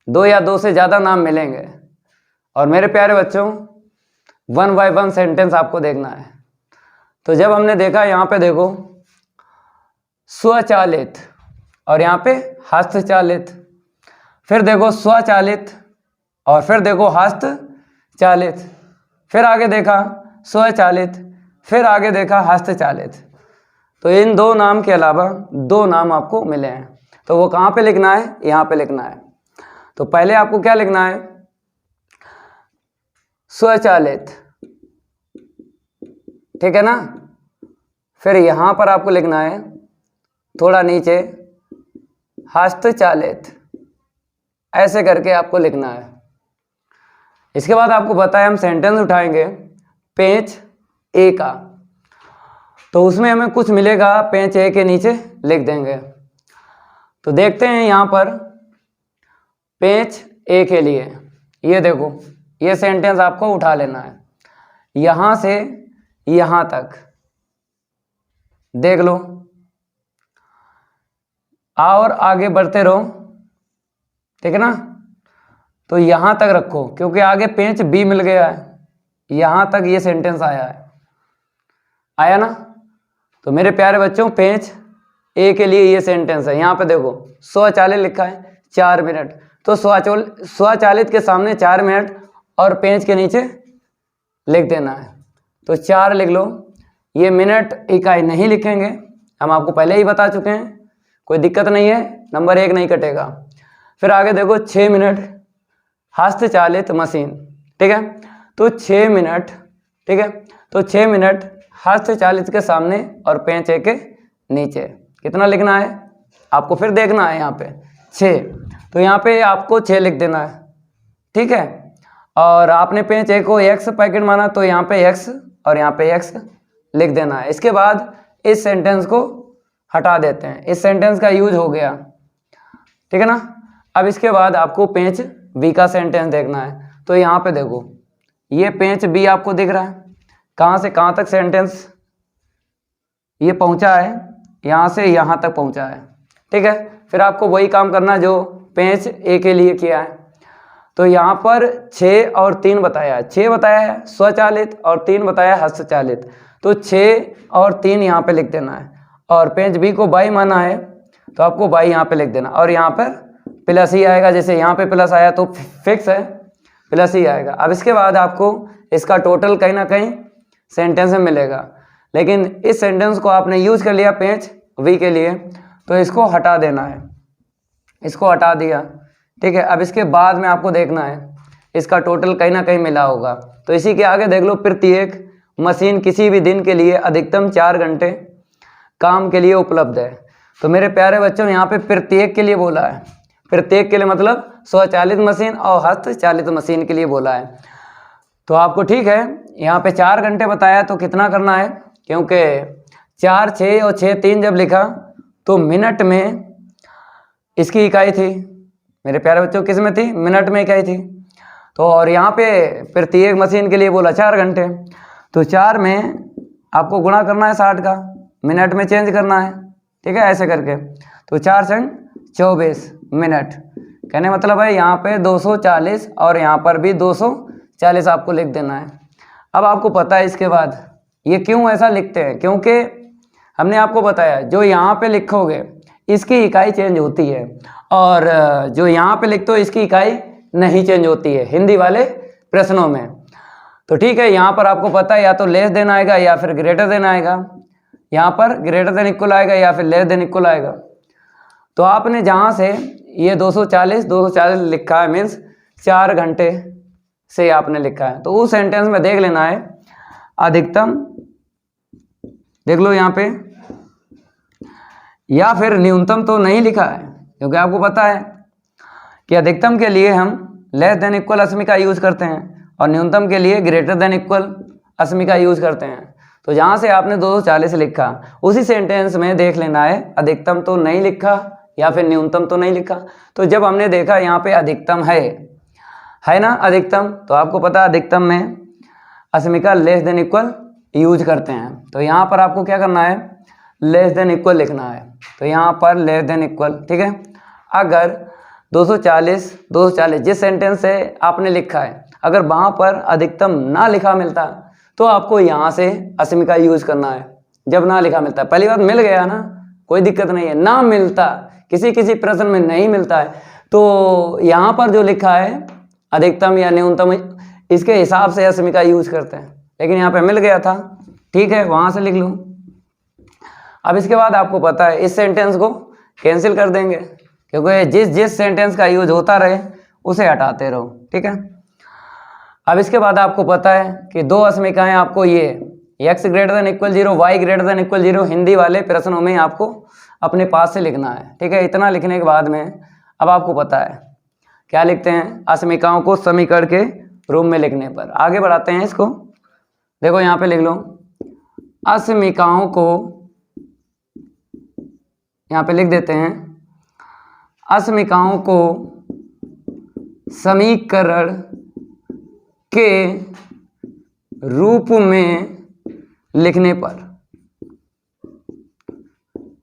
2 या 2 से ज़्यादा नाम मिलेंगे, और मेरे प्यारे बच्चों 1 बाय 1 सेंटेंस आपको देखना है। तो जब हमने देखा यहाँ पे देखो स्वचालित और यहाँ पे हस्तचालित, फिर देखो स्वचालित और फिर देखो हस्तचालित, फिर आगे देखा स्वचालित, फिर आगे देखा हस्तचालित। तो इन 2 नाम के अलावा 2 नाम आपको मिले हैं, तो वो कहाँ पे लिखना है, यहाँ पे लिखना है। तो पहले आपको क्या लिखना है, स्वचालित, ठीक है ना। फिर यहाँ पर आपको लिखना है थोड़ा नीचे हस्तचालित, ऐसे करके आपको लिखना है। इसके बाद आपको बताया हम सेंटेंस उठाएंगे पेज ए का, तो उसमें हमें कुछ मिलेगा, पेज ए के नीचे लिख देंगे। तो देखते हैं यहाँ पर पेज ए के लिए, ये देखो ये सेंटेंस आपको उठा लेना है यहाँ से यहाँ तक, देख लो और आगे बढ़ते रहो, ठीक है ना। तो यहाँ तक रखो क्योंकि आगे पेज बी मिल गया है, यहाँ तक ये सेंटेंस आया है, आया ना। तो मेरे प्यारे बच्चों पेज ए के लिए ये सेंटेंस है। यहाँ पे देखो स्वचालित लिखा है 4 मिनट, तो स्वचालित के सामने 4 मिनट और पेज के नीचे लिख देना है। तो 4 लिख लो, ये मिनट इकाई नहीं लिखेंगे, हम आपको पहले ही बता चुके हैं, कोई दिक्कत नहीं है, नंबर 1 नहीं कटेगा। फिर आगे देखो 6 मिनट हस्तचालित मशीन, ठीक है। तो 6 मिनट, ठीक है, तो 6 मिनट हस्तचालित के सामने और पेज ए के नीचे कितना लिखना है आपको, फिर देखना है यहाँ पे 6, तो यहाँ पे आपको 6 लिख देना है, ठीक है। और आपने पेज ए को x पैकेट माना तो यहाँ पे x और यहाँ पे x लिख देना है। इसके बाद इस सेंटेंस को हटा देते हैं, इस सेंटेंस का यूज हो गया, ठीक है ना। अब इसके बाद आपको पेज बी का सेंटेंस देखना है। तो यहाँ पे देखो ये पेज बी आपको दिख रहा है, कहाँ से कहाँ तक सेंटेंस ये पहुँचा है, यहाँ से यहाँ तक पहुँचा है, ठीक है। फिर आपको वही काम करना जो पेज ए के लिए किया है। तो यहाँ पर 6 और 3 बताया है, 6 बताया है स्वचालित और 3 बताया है हस्तचालित, तो 6 और 3 यहाँ पे लिख देना है। और पेज बी को बाई माना है तो आपको बाई यहाँ पे लिख देना, और यहाँ पर प्लस ही आएगा, जैसे यहाँ पे प्लस आया तो फिक्स है प्लस ही आएगा। अब इसके बाद आपको इसका टोटल कहीं ना कहीं सेंटेंस में मिलेगा, लेकिन इस सेंटेंस को आपने यूज कर लिया पेज वी के लिए, तो इसको हटा देना है, इसको हटा दिया, ठीक है। अब इसके बाद में आपको देखना है इसका टोटल कहीं ना कहीं मिला होगा। तो इसी के आगे देख लो, प्रत्येक मशीन किसी भी दिन के लिए अधिकतम 4 घंटे काम के लिए उपलब्ध है। तो मेरे प्यारे बच्चों यहाँ पे प्रत्येक के लिए बोला है, प्रत्येक के लिए मतलब स्वचालित मशीन और हस्तचालित मशीन के लिए बोला है। तो आपको ठीक है यहाँ पे 4 घंटे बताया, तो कितना करना है, क्योंकि 4, 6 और 6, 3 जब लिखा तो मिनट में इसकी इकाई थी, मेरे प्यारे बच्चों किस में थी, मिनट में इकाई थी। तो और यहाँ पे प्रत्येक मशीन के लिए बोला 4 घंटे, तो 4 में आपको गुणा करना है 60 का, मिनट में चेंज करना है, ठीक है, ऐसे करके। तो 4 संग 24 मिनट, कहने मतलब है यहाँ पे 240 और यहाँ पर भी 240 आपको लिख देना है। अब आपको पता है इसके बाद ये क्यों ऐसा लिखते हैं, क्योंकि हमने आपको बताया जो यहाँ पे लिखोगे इसकी इकाई चेंज होती है, और जो यहाँ पे लिखते हो इसकी इकाई नहीं चेंज होती है हिंदी वाले प्रश्नों में। तो ठीक है, यहाँ पर आपको पता है या तो लेस देन आएगा या फिर ग्रेटर देन आएगा, यहाँ पर ग्रेटर देन इक्वल आएगा या फिर लेस देन इक्वल आएगा। तो आपने जहाँ से ये 240 लिखा है, मीन्स 4 घंटे से आपने लिखा है, तो उस सेंटेंस में देख लेना है अधिकतम, देख लो यहाँ पे, या फिर न्यूनतम तो नहीं लिखा है, क्योंकि आपको पता है कि अधिकतम के लिए हम लेस देन इक्वल अस्मिका यूज करते हैं और न्यूनतम के लिए ग्रेटर देन इक्वल अस्मिका यूज करते हैं। तो जहाँ से आपने 240 लिखा उसी सेंटेंस में देख लेना है अधिकतम तो नहीं लिखा या फिर न्यूनतम तो नहीं लिखा। तो जब हमने देखा यहाँ पे अधिकतम है ना अधिकतम, तो आपको पता है अधिकतम में अस्मिका लेस देन इक्वल यूज करते हैं। तो यहाँ पर आपको क्या करना है, लेस देन इक्वल लिखना है। तो यहाँ पर लेस देन इक्वल, ठीक है। अगर 240 जिस सेंटेंस से आपने लिखा है, अगर वहाँ पर अधिकतम ना लिखा मिलता तो आपको यहाँ से असमिका यूज करना है। जब ना लिखा मिलता, पहली बात मिल गया ना, कोई दिक्कत नहीं है। ना मिलता, किसी किसी प्रश्न में नहीं मिलता है, तो यहाँ पर जो लिखा है अधिकतम या न्यूनतम, इसके हिसाब से असमिका यूज करते हैं। लेकिन यहाँ पे मिल गया था, ठीक है, वहाँ से लिख लो। अब इसके बाद आपको पता है इस सेंटेंस को कैंसिल कर देंगे, क्योंकि जिस जिस सेंटेंस का यूज होता रहे उसे हटाते रहो, ठीक है। अब इसके बाद आपको पता है कि दो असमिकाएं आपको ये x greater than equal 0, y greater than equal 0 Hindi वाले प्रश्नों में आपको अपने पास से लिखना है, ठीक है। इतना लिखने के बाद में अब आपको पता है क्या लिखते हैं, असमिकाओं को समीकरण के रूप में लिखने पर। आगे बढ़ाते हैं इसको, देखो यहाँ पे लिख लो, असमिकाओं को यहाँ पे लिख देते हैं, असमिकाओं को समीकरण के रूप में लिखने पर।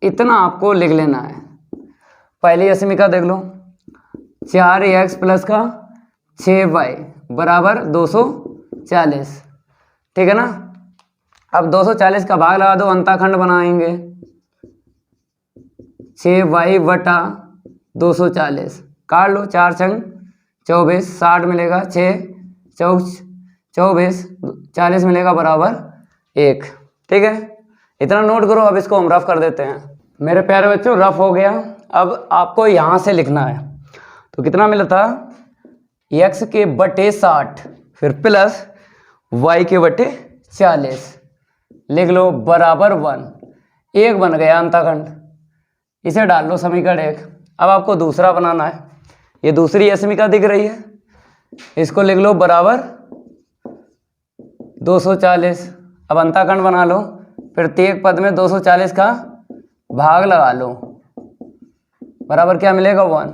इतना आपको लिख लेना है। पहली असमिका देख लो, 4x प्लस का 6y बराबर 240, ठीक है ना। अब 240 का भाग लगा दो, अंताखंड बनाएंगे, 6y बटा 240 काट लो, 4 छंग 24, 60 मिलेगा, 6 चौक 24, 40 मिलेगा बराबर 1, ठीक है। इतना नोट करो। अब इसको हम रफ कर देते हैं। मेरे प्यारे बच्चों, रफ हो गया। अब आपको यहाँ से लिखना है, तो कितना मिला था, x के बटे 60 फिर प्लस y के बटे 40 लिख लो बराबर 1, 1 बन गया अंताखंड। इसे डाल लो समीकरण 1। अब आपको दूसरा बनाना है, ये दूसरी असमिका दिख रही है, इसको लिख लो बराबर 240। अब अंताखंड बना लो, फिर प्रत्येक पद में 240 का भाग लगा लो, बराबर क्या मिलेगा 1,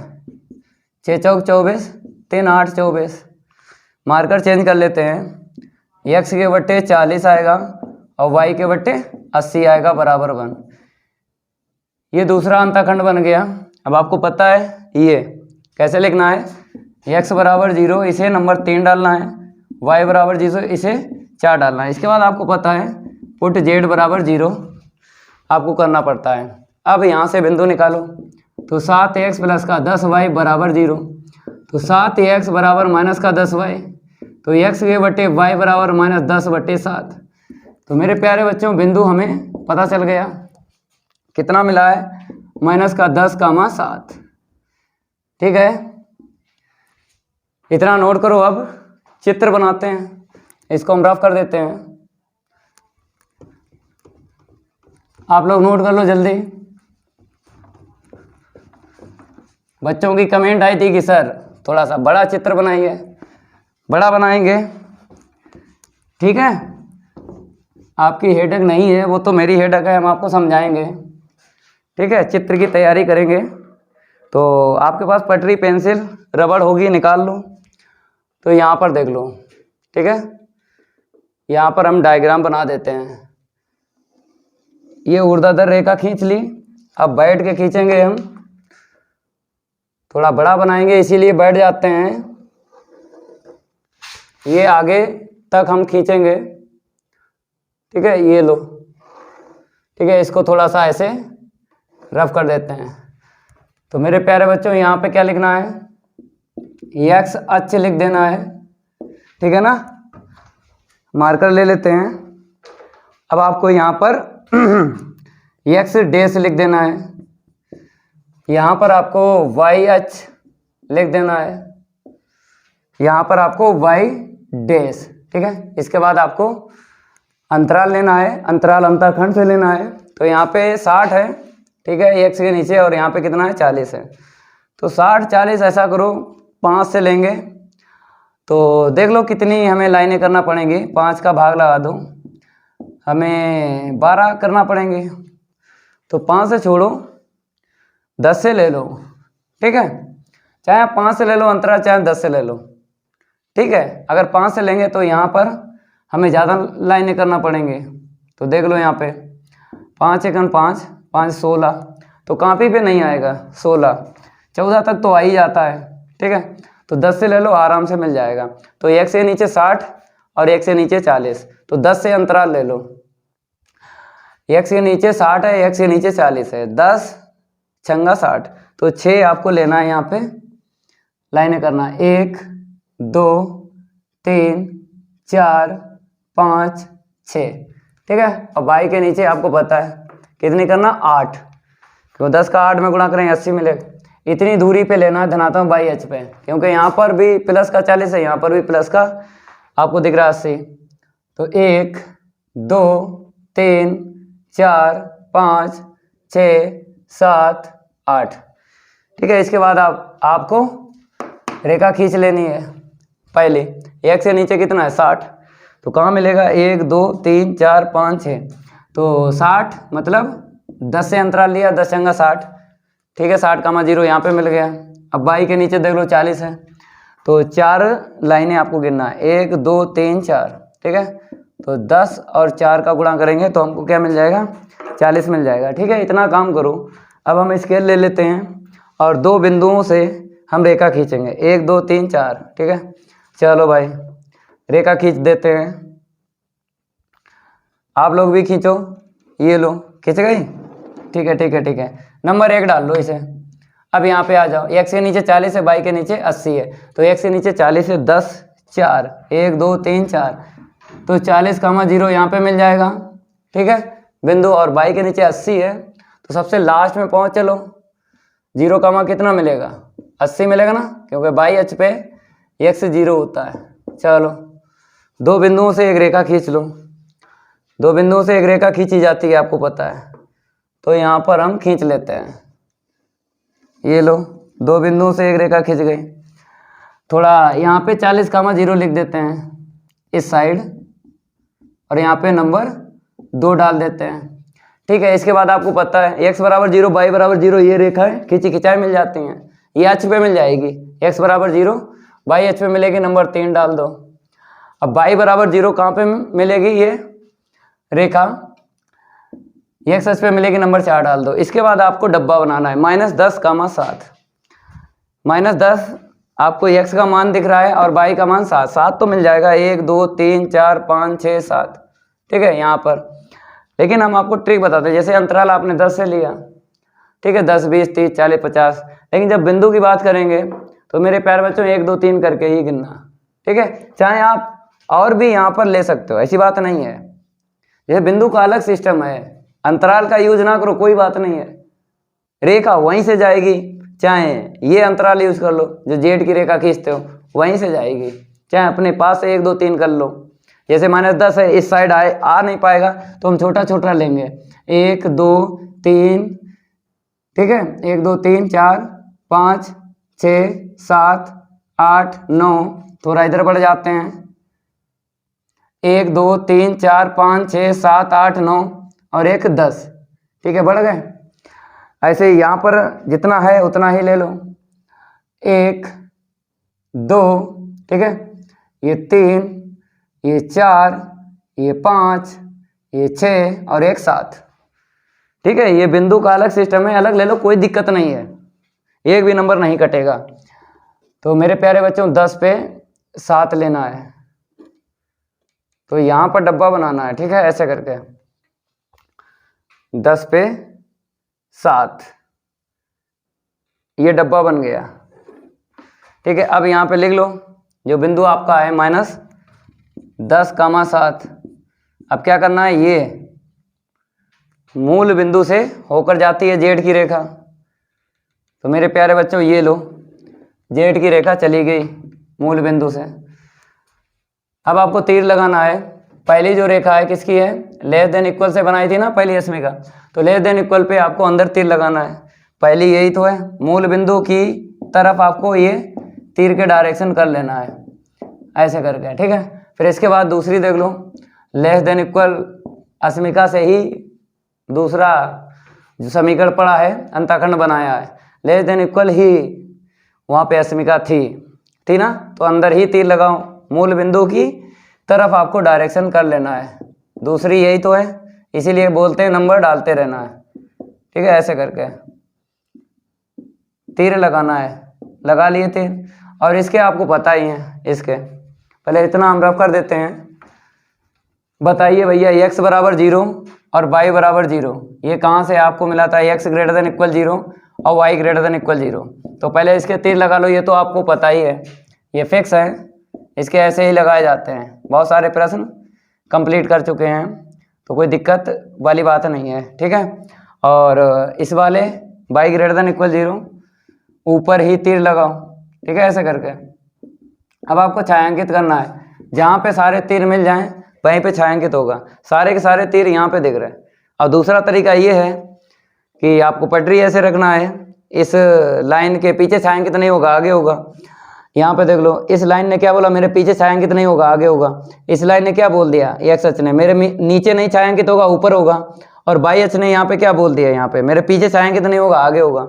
6 चौक 24, 3 8 24। मार्कर चेंज कर लेते हैं, x के बट्टे 40 आएगा और y के बट्टे 80 आएगा बराबर 1। ये दूसरा अंताखंड बन गया। अब आपको पता है ये कैसे लिखना है, x बराबर 0 इसे नंबर 3 डालना है, y बराबर 0 इसे 4 डालना है। इसके बाद आपको पता है पुट z बराबर 0 आपको करना पड़ता है। अब यहाँ से बिंदु निकालो, तो 7x प्लस का 10y बराबर 0, तो 7x बराबर माइनस का 10y, तो x के बटे y बराबर माइनस 10 बटे 7। तो मेरे प्यारे बच्चों, बिंदु हमें पता चल गया, कितना मिला है, माइनस का 10 कामा 7, ठीक है। इतना नोट करो। अब चित्र बनाते हैं, इसको हम रफ कर देते हैं। आप लोग नोट कर लो जल्दी। बच्चों की कमेंट आई थी कि सर थोड़ा सा बड़ा चित्र बनाइए, बड़ा बनाएंगे, ठीक है। आपकी हेडेक नहीं है, वो तो मेरी हेडेक है, हम आपको समझाएंगे, ठीक है। चित्र की तैयारी करेंगे, तो आपके पास पटरी पेंसिल रबड़ होगी, निकाल लो। तो यहाँ पर देख लो, ठीक है, यहाँ पर हम डायग्राम बना देते हैं। ये ऊर्ध्वाधर रेखा खींच ली, अब बैठ के खींचेंगे हम, थोड़ा बड़ा बनाएंगे इसीलिए बैठ जाते हैं। ये आगे तक हम खींचेंगे, ठीक है, ये लो, ठीक है। इसको थोड़ा सा ऐसे रफ कर देते हैं। तो मेरे प्यारे बच्चों, यहाँ पे क्या लिखना है, x अक्ष लिख देना है, ठीक है ना। मार्कर ले लेते हैं। अब आपको यहाँ पर x डैश लिख देना है, यहाँ पर आपको y अक्ष लिख देना है, यहाँ पर आपको y डैश, ठीक है। इसके बाद आपको अंतराल लेना है, अंतराल अंतःखंड से लेना है। तो यहाँ पे 60 है, ठीक है, x के नीचे, और यहाँ पे कितना है, 40 है। तो 60 40 ऐसा करो, 5 से लेंगे, तो देख लो कितनी हमें लाइनें करना पड़ेंगी। 5 का भाग लगा दो, हमें 12 करना पड़ेंगे। तो 5 से छोड़ो, 10 से ले लो, ठीक है। चाहे आप 5 से ले लो अंतराल, चाहे 10 से ले लो, ठीक है। अगर 5 से लेंगे तो यहाँ पर हमें ज़्यादा लाइनें करना पड़ेंगे। तो देख लो यहाँ पे 5 एकन 5, 5 16, तो कापी पे नहीं आएगा, 16 14 तक तो आ ही जाता है, ठीक है। तो 10 से ले लो, आराम से मिल जाएगा। तो एक से नीचे 60 और एक से नीचे 40, तो 10 से अंतराल ले लो। एक से नीचे 60 है, एक से नीचे 40 है, 10 छंगा 60, तो 6 आपको लेना है। यहाँ पे लाइनें करना, 1 2 3 4 5 6, ठीक है। और बाई के नीचे आपको पता है कितनी करना, 8, तो 10 का 8 में गुणा करेंगे 80 मिलेगा। इतनी दूरी पे लेना है धनात्मक बाई एच पे, क्योंकि यहाँ पर भी प्लस का 40 है, यहाँ पर भी प्लस का आपको दिख रहा है 80। तो 1 2 3 4 5 6 7 8, ठीक है। इसके बाद आपको रेखा खींच लेनी है। पहले एक से नीचे कितना है, 60, तो कहाँ मिलेगा, 1 2 3 4 5 6, तो 60 मतलब 10 से अंतराल लिया, 10 छंगा 60, ठीक है। 60 का 0 यहाँ पे मिल गया। अब बाई के नीचे देख लो 40 है, तो 4 लाइनें आपको गिनना है, 1 2 3 4, ठीक है। तो 10 और 4 का गुणा करेंगे तो हमको क्या मिल जाएगा, 40 मिल जाएगा, ठीक है। इतना काम करो। अब हम स्केल ले लेते हैं और 2 बिंदुओं से हम रेखा खींचेंगे, 1 2 3 4, ठीक है। चलो भाई रेखा खींच देते हैं, आप लोग भी खींचो, ये लो खींच गई, ठीक है ठीक है ठीक है। नंबर 1 डाल लो इसे। अब यहाँ पे आ जाओ, 1 से नीचे 40 है, बाई के नीचे 80 है, तो 1 से नीचे 40 है, 10 4, 1 2 3 4, तो 40 का 0 यहाँ पे मिल जाएगा, ठीक है बिंदु। और बाई के नीचे 80 है, तो सबसे लास्ट में पहुँच चलो, 0 का कितना मिलेगा, 80 मिलेगा ना, क्योंकि बाई एच पे 1 से 0 होता है। चलो 2 बिंदुओं से एक रेखा खींच लो, 2 बिंदुओं से एक रेखा खींची जाती है, आपको पता है। तो यहाँ पर हम खींच लेते हैं, ये लो 2 बिंदुओं से एक रेखा खींच गई। थोड़ा यहाँ पे 40 का 0 लिख देते हैं इस साइड, और यहाँ पे नंबर 2 डाल देते हैं, ठीक है। इसके बाद आपको पता है x बराबर 0 y बराबर 0, ये रेखा है खींची खिंचाई मिल जाती हैं, ये h पे मिल जाएगी, x बराबर 0 y h पे मिलेगी, नंबर 3 डाल दो। अब y बराबर 0 कहाँ पे मिलेगी, ये रेखा x h पे मिलेगी, नंबर 4 डाल दो। इसके बाद आपको डब्बा बनाना है, -10 का 7, -10 आपको x का मान दिख रहा है और y का मान 7, 7 तो मिल जाएगा, 1 2 3 4 5 6 7, ठीक है यहाँ पर। लेकिन हम आपको ट्रिक बताते हैं, जैसे अंतराल आपने 10 से लिया, ठीक है, 10 20 30 40 50, लेकिन जब बिंदु की बात करेंगे तो मेरे प्यारे बच्चों 1 2 3 करके ही गिनना, ठीक है। चाहे आप और भी यहाँ पर ले सकते हो, ऐसी बात नहीं है, जैसे बिंदु का अलग सिस्टम है, अंतराल का यूज ना करो कोई बात नहीं है, रेखा वहीं से जाएगी। चाहे ये अंतराल यूज कर लो, जो जेड की रेखा खींचते हो वहीं से जाएगी, चाहे अपने पास से 1 2 3 कर लो। जैसे -10 है, इस साइड आ नहीं पाएगा तो हम छोटा छोटा लेंगे, 1 2 3, ठीक है, 1 2 3 4 5 6 7 8 9, थोड़ा इधर बढ़ जाते हैं, 1 2 3 4 5 6 7 8 9 और 1 10, ठीक है, बढ़ गए। ऐसे यहाँ पर जितना है उतना ही ले लो, 1 2, ठीक है, ये 3, ये 4, ये 5, ये 6 और 1 7, ठीक है। ये बिंदु का अलग सिस्टम है, अलग ले लो कोई दिक्कत नहीं है, एक भी नंबर नहीं कटेगा। तो मेरे प्यारे बच्चों 10 पे 7 लेना है, तो यहाँ पर डब्बा बनाना है, ठीक है, ऐसे करके 10 पे 7, ये डब्बा बन गया, ठीक है। अब यहाँ पे लिख लो जो बिंदु आपका है -10 का 7, अब क्या करना है, ये मूल बिंदु से होकर जाती है जेड की रेखा, तो मेरे प्यारे बच्चों ये लो, जेड की रेखा चली गई मूल बिंदु से। अब आपको तीर लगाना है, पहली जो रेखा है किसकी है, लेस देन इक्वल से बनाई थी ना पहली अस्मिका, तो लेस देन इक्वल पे आपको अंदर तीर लगाना है, पहली यही तो है, मूल बिंदु की तरफ आपको ये तीर के डायरेक्शन कर लेना है, ऐसे करके, ठीक है। फिर इसके बाद दूसरी देख लो, लेस देन इक्वल अस्मिका से ही दूसरा जो समीकरण पड़ा है अंतःखंड बनाया है, लेस देन इक्वल ही वहाँ पे अस्मिका थी ना, तो अंदर ही तीर लगाओ, मूल बिंदु की तरफ आपको डायरेक्शन कर लेना है, दूसरी यही तो है, इसीलिए बोलते हैं नंबर डालते रहना है, ठीक है, ऐसे करके तीर लगाना है, लगा लिए तीर। और इसके आपको पता ही है, इसके पहले इतना हम रफ कर देते हैं। बताइए भैया x बराबर 0 और y बराबर 0, ये कहाँ से आपको मिला था? x ग्रेटर देन इक्वल 0 और y ग्रेटर देन इक्वल 0। तो पहले इसके तीर लगा लो, ये तो आपको पता ही है, ये फिक्स है, इसके ऐसे ही लगाए जाते हैं। बहुत सारे प्रश्न कंप्लीट कर चुके हैं, तो कोई दिक्कत वाली बात नहीं है, ठीक है। और इस वाले y ग्रेटर देन इक्वल 0 ऊपर ही तीर लगाओ, ठीक है, ऐसे करके। अब आपको छायांकित करना है, जहाँ पे सारे तीर मिल जाएं वहीं पे छायांकित होगा। सारे के सारे तीर यहाँ पे दिख रहे हैं। और दूसरा तरीका ये है कि आपको पटरी ऐसे रखना है, इस लाइन के पीछे छायांकित नहीं होगा, आगे होगा। यहाँ पे देख लो, इस लाइन ने क्या बोला? मेरे पीछे छायांकित नहीं होगा, आगे होगा। इस लाइन ने क्या बोल दिया? एक्स अक्ष ने मेरे नीचे नहीं छायांकित होगा, ऊपर होगा। और वाई अक्ष ने यहाँ पे क्या बोल दिया? यहाँ पे मेरे पीछे छायांकित नहीं होगा, आगे होगा।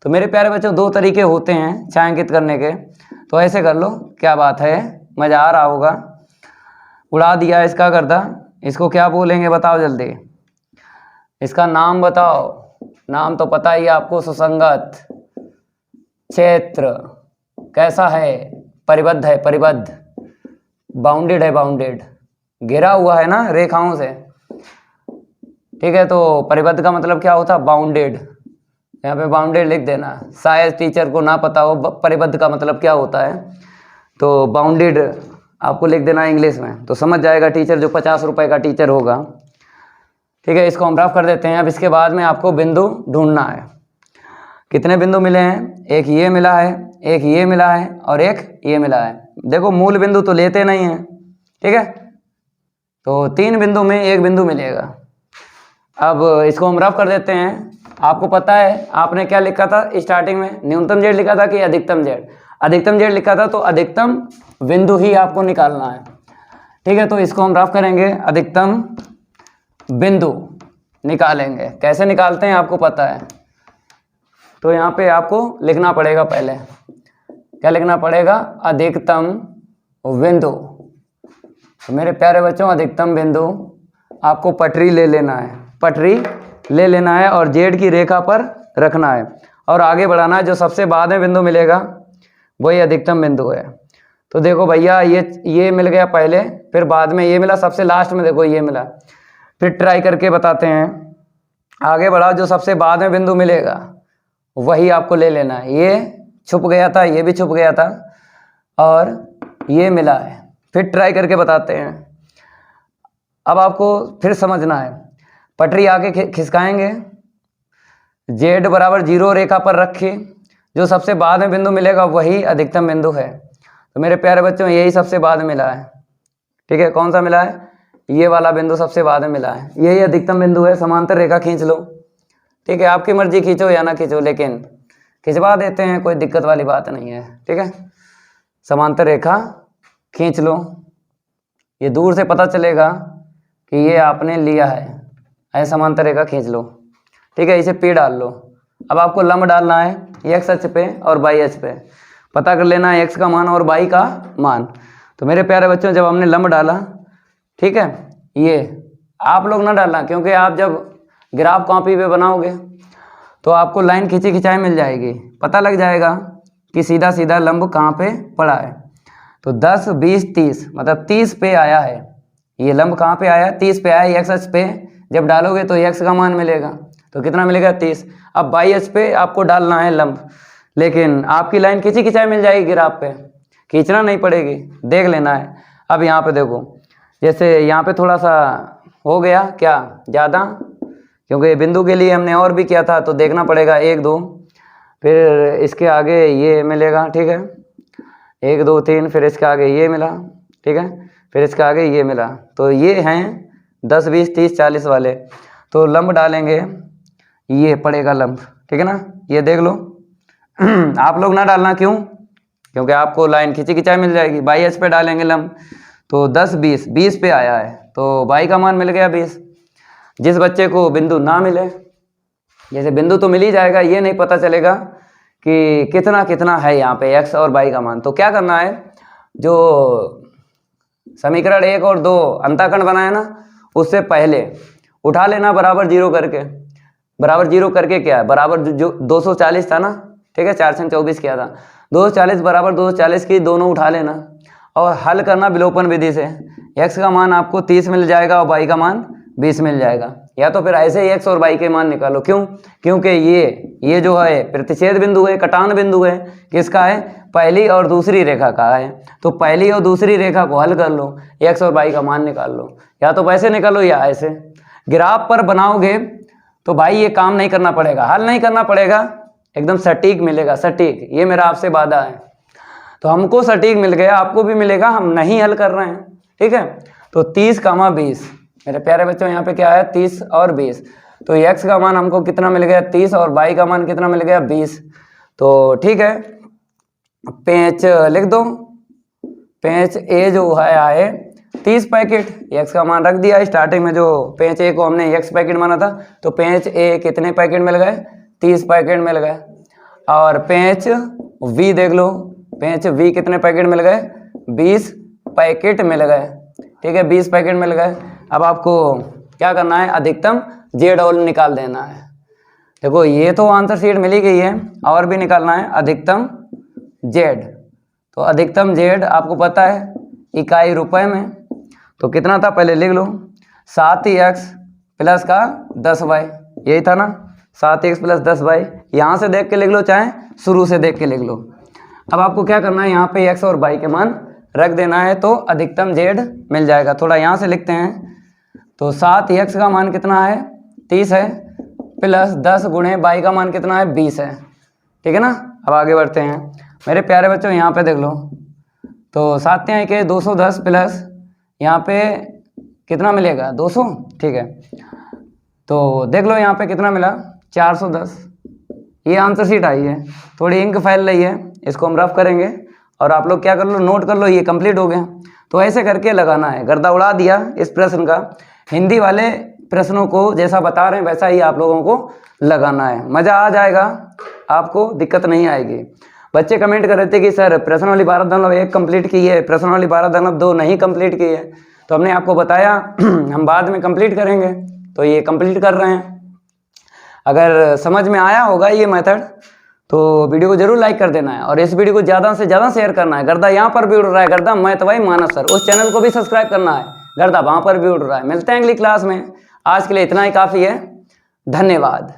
तो मेरे प्यारे बच्चों, दो तरीके होते हैं छायांकित करने के, तो ऐसे कर लो। क्या बात है, मजा आ रहा होगा। उड़ा दिया इसका गर्दा। इसको क्या बोलेंगे बताओ जल्दी, इसका नाम बताओ। नाम तो पता ही आपको, सुसंगत, क्षेत्र, कैसा है? परिबद्ध है, परिबद्ध, बाउंडेड है, बाउंडेड, घिरा हुआ है ना रेखाओं से, ठीक है। तो परिबद्ध का मतलब क्या होता? बाउंडेड। यहाँ पे बाउंडेड लिख देना, शायद टीचर को ना पता हो परिबद्ध का मतलब क्या होता है, तो बाउंडेड आपको लिख देना इंग्लिश में, तो समझ जाएगा टीचर, जो 50 रुपए का टीचर होगा, ठीक है। इसको हम रफ कर देते हैं। अब इसके बाद में आपको बिंदु ढूंढना है। कितने बिंदु मिले हैं? एक ये मिला है, एक ये मिला है और एक ये मिला है। देखो मूल बिंदु तो लेते नहीं हैं, ठीक है, तो 3 बिंदु में एक बिंदु मिलेगा। अब इसको हम रफ कर देते हैं। आपको पता है आपने क्या लिखा था स्टार्टिंग में? न्यूनतम जेड लिखा था कि अधिकतम जेड? अधिकतम जेड लिखा था, तो अधिकतम बिंदु ही आपको निकालना है, ठीक है। तो इसको हम रफ करेंगे, अधिकतम बिंदु निकालेंगे। कैसे निकालते हैं आपको पता है, तो यहाँ पे आपको लिखना पड़ेगा, पहले क्या लिखना पड़ेगा? अधिकतम बिंदु। तो मेरे प्यारे बच्चों, अधिकतम बिंदु आपको पटरी ले लेना है, पटरी ले लेना है और जेड की रेखा पर रखना है और आगे बढ़ाना है। जो सबसे बाद में बिंदु मिलेगा वही अधिकतम बिंदु है। तो देखो भैया, ये मिल गया पहले, फिर बाद में ये मिला, सबसे लास्ट में देखो ये मिला। फिर ट्राई करके बताते हैं, आगे बढ़ाओ, जो सबसे बाद में बिंदु मिलेगा वही आपको ले लेना है। ये छुप गया था, ये भी छुप गया था और ये मिला है। फिर ट्राई करके बताते हैं। अब आपको फिर समझना है, पटरी आगे खिसकाएंगे, जेड बराबर 0 रेखा पर रखिए, जो सबसे बाद में बिंदु मिलेगा वही अधिकतम बिंदु है। तो मेरे प्यारे बच्चों, यही सबसे बाद में मिला है, ठीक है। कौन सा मिला है? ये वाला बिंदु सबसे बाद में मिला है, यही अधिकतम बिंदु है। समांतर रेखा खींच लो, ठीक है, आपकी मर्जी, खींचो या ना खींचो, लेकिन खिंचवा देते हैं, कोई दिक्कत वाली बात नहीं है, ठीक है। समांतर रेखा खींच लो, ये दूर से पता चलेगा कि ये आपने लिया है। ऐसे समांतर रेखा खींच लो, ठीक है। इसे P डाल लो। अब आपको लंब डालना है x अक्ष पे और y अक्ष पे, पता कर लेना है x का मान और y का मान। तो मेरे प्यारे बच्चों, जब हमने लंब डाला, ठीक है, ये आप लोग ना डालना, क्योंकि आप जब ग्राफ कॉपी पे बनाओगे तो आपको लाइन खींची खिंचाई मिल जाएगी, पता लग जाएगा कि सीधा सीधा लंब कहाँ पे पड़ा है। तो 10, 20, 30 मतलब 30 पे आया है, ये लंब कहाँ पे आया? 30 पे आया, x अक्ष पे जब डालोगे तो x का मान मिलेगा, तो कितना मिलेगा? 30। अब y अक्ष पे आपको डालना है लंब, लेकिन आपकी लाइन खींची खिंचाई मिल जाएगी, ग्राफ पे खींचना नहीं पड़ेगी, देख लेना है। अब यहाँ पे देखो, जैसे यहाँ पे थोड़ा सा हो गया क्या ज़्यादा, क्योंकि बिंदु के लिए हमने और भी किया था, तो देखना पड़ेगा 1, 2, फिर इसके आगे ये मिलेगा, ठीक है, 1, 2, 3, फिर इसके आगे ये मिला, ठीक है, फिर इसके आगे ये मिला। तो ये हैं 10, 20, 30, 40 वाले। तो लंब डालेंगे, ये पड़ेगा लंब, ठीक है ना, ये देख लो। आप लोग ना डालना, क्यों? क्योंकि आपको लाइन खींची खिंचाई मिल जाएगी। y अक्ष पे डालेंगे लंब, तो 10, 20, 20 पे आया है, तो y का मान मिल गया 20। जिस बच्चे को बिंदु ना मिले, जैसे बिंदु तो मिल ही जाएगा, ये नहीं पता चलेगा कि कितना कितना है यहाँ पे x और y का मान, तो क्या करना है, जो समीकरण 1 और 2 अंताखंड बनाया ना, उससे पहले उठा लेना बराबर 0 करके। बराबर 0 करके क्या है? बराबर जो 240 था ना, ठीक है, 4 से 24 किया था, 240 बराबर 240 की दोनों उठा लेना और हल करना विलोपन विधि से। x का मान आपको 30 मिल जाएगा और y का मान 20 मिल जाएगा। या तो फिर ऐसे ही x और y के मान निकालो। क्यों? क्योंकि ये जो है प्रतिच्छेद बिंदु है, कटान बिंदु है, किसका है? पहली और दूसरी रेखा का है। तो पहली और दूसरी रेखा को हल कर लो, x और y का मान निकाल लो। या तो वैसे निकालो या ऐसे। ग्राफ पर बनाओगे तो भाई ये काम नहीं करना पड़ेगा, हल नहीं करना पड़ेगा, एकदम सटीक मिलेगा, सटीक। ये मेरा आपसे वादा है। तो हमको सटीक मिल गया, आपको भी मिलेगा, हम नहीं हल कर रहे हैं, ठीक है। तो 30, 20 मेरे प्यारे बच्चों, यहाँ पे क्या है? 30 और 20। तो x का मान हमको कितना मिल गया? 30 और y का मान कितना मिल गया? 20। तो ठीक है, पेंच लिख दो। पेंच ए जो है आए 30 पैकेट, x का मान रख दिया। स्टार्टिंग में जो पेंच ए को हमने x पैकेट माना था, तो पेंच ए कितने पैकेट मिल गए? 30 पैकेट मिल गए। और पेंच v देख लो, पेंच v कितने पैकेट मिल गए? 20 पैकेट मिल गए, ठीक है, 20 पैकेट मिल गए। अब आपको क्या करना है? अधिकतम जेड ऑल निकाल देना है। देखो ये तो आंसर शीट मिली गई है, और भी निकालना है अधिकतम जेड। तो अधिकतम जेड आपको पता है इकाई रुपए में, तो कितना था पहले लिख लो, 7x प्लस का 10y, यही था ना, 7x प्लस 10y। यहाँ से देख के लिख लो, चाहे शुरू से देख के लिख लो। अब आपको क्या करना है? यहाँ पे x और y के मान रख देना है, तो अधिकतम जेड मिल जाएगा। थोड़ा यहाँ से लिखते हैं, तो 7x का मान कितना है? 30 है, प्लस 10 गुणे y का मान कितना है? 20 है, ठीक है ना। अब आगे बढ़ते हैं मेरे प्यारे बच्चों, यहाँ पे देख लो, तो 7 यहाँ के 210 प्लस यहाँ पे कितना मिलेगा? 200, ठीक है। तो देख लो यहाँ पे कितना मिला? 410। ये आंसर शीट आई है, थोड़ी इंक फैल रही है, इसको हम रफ करेंगे और आप लोग क्या कर लो, नोट कर लो, ये कंप्लीट हो गया। तो ऐसे करके लगाना है, गर्दा उड़ा दिया इस प्रश्न का। हिंदी वाले प्रश्नों को जैसा बता रहे हैं वैसा ही आप लोगों को लगाना है, मज़ा आ जाएगा, आपको दिक्कत नहीं आएगी। बच्चे कमेंट कर रहे थे कि सर प्रश्नावली 12.1 कंप्लीट की है, प्रश्नावली 12.2 नहीं कंप्लीट की है। तो हमने आपको बताया हम बाद में कंप्लीट करेंगे, तो ये कंप्लीट कर रहे हैं। अगर समझ में आया होगा ये मेथड तो वीडियो को जरूर लाइक कर देना है और इस वीडियो को ज़्यादा से ज़्यादा शेयर करना है। गर्दा यहाँ पर भी उड़ रहा है, गर्दा मैं तो भाई मानस सर, उस चैनल को भी सब्सक्राइब करना है, गर्दा वहाँ पर भी उड़ रहा है। मिलते हैं अगली क्लास में, आज के लिए इतना ही काफ़ी है, धन्यवाद।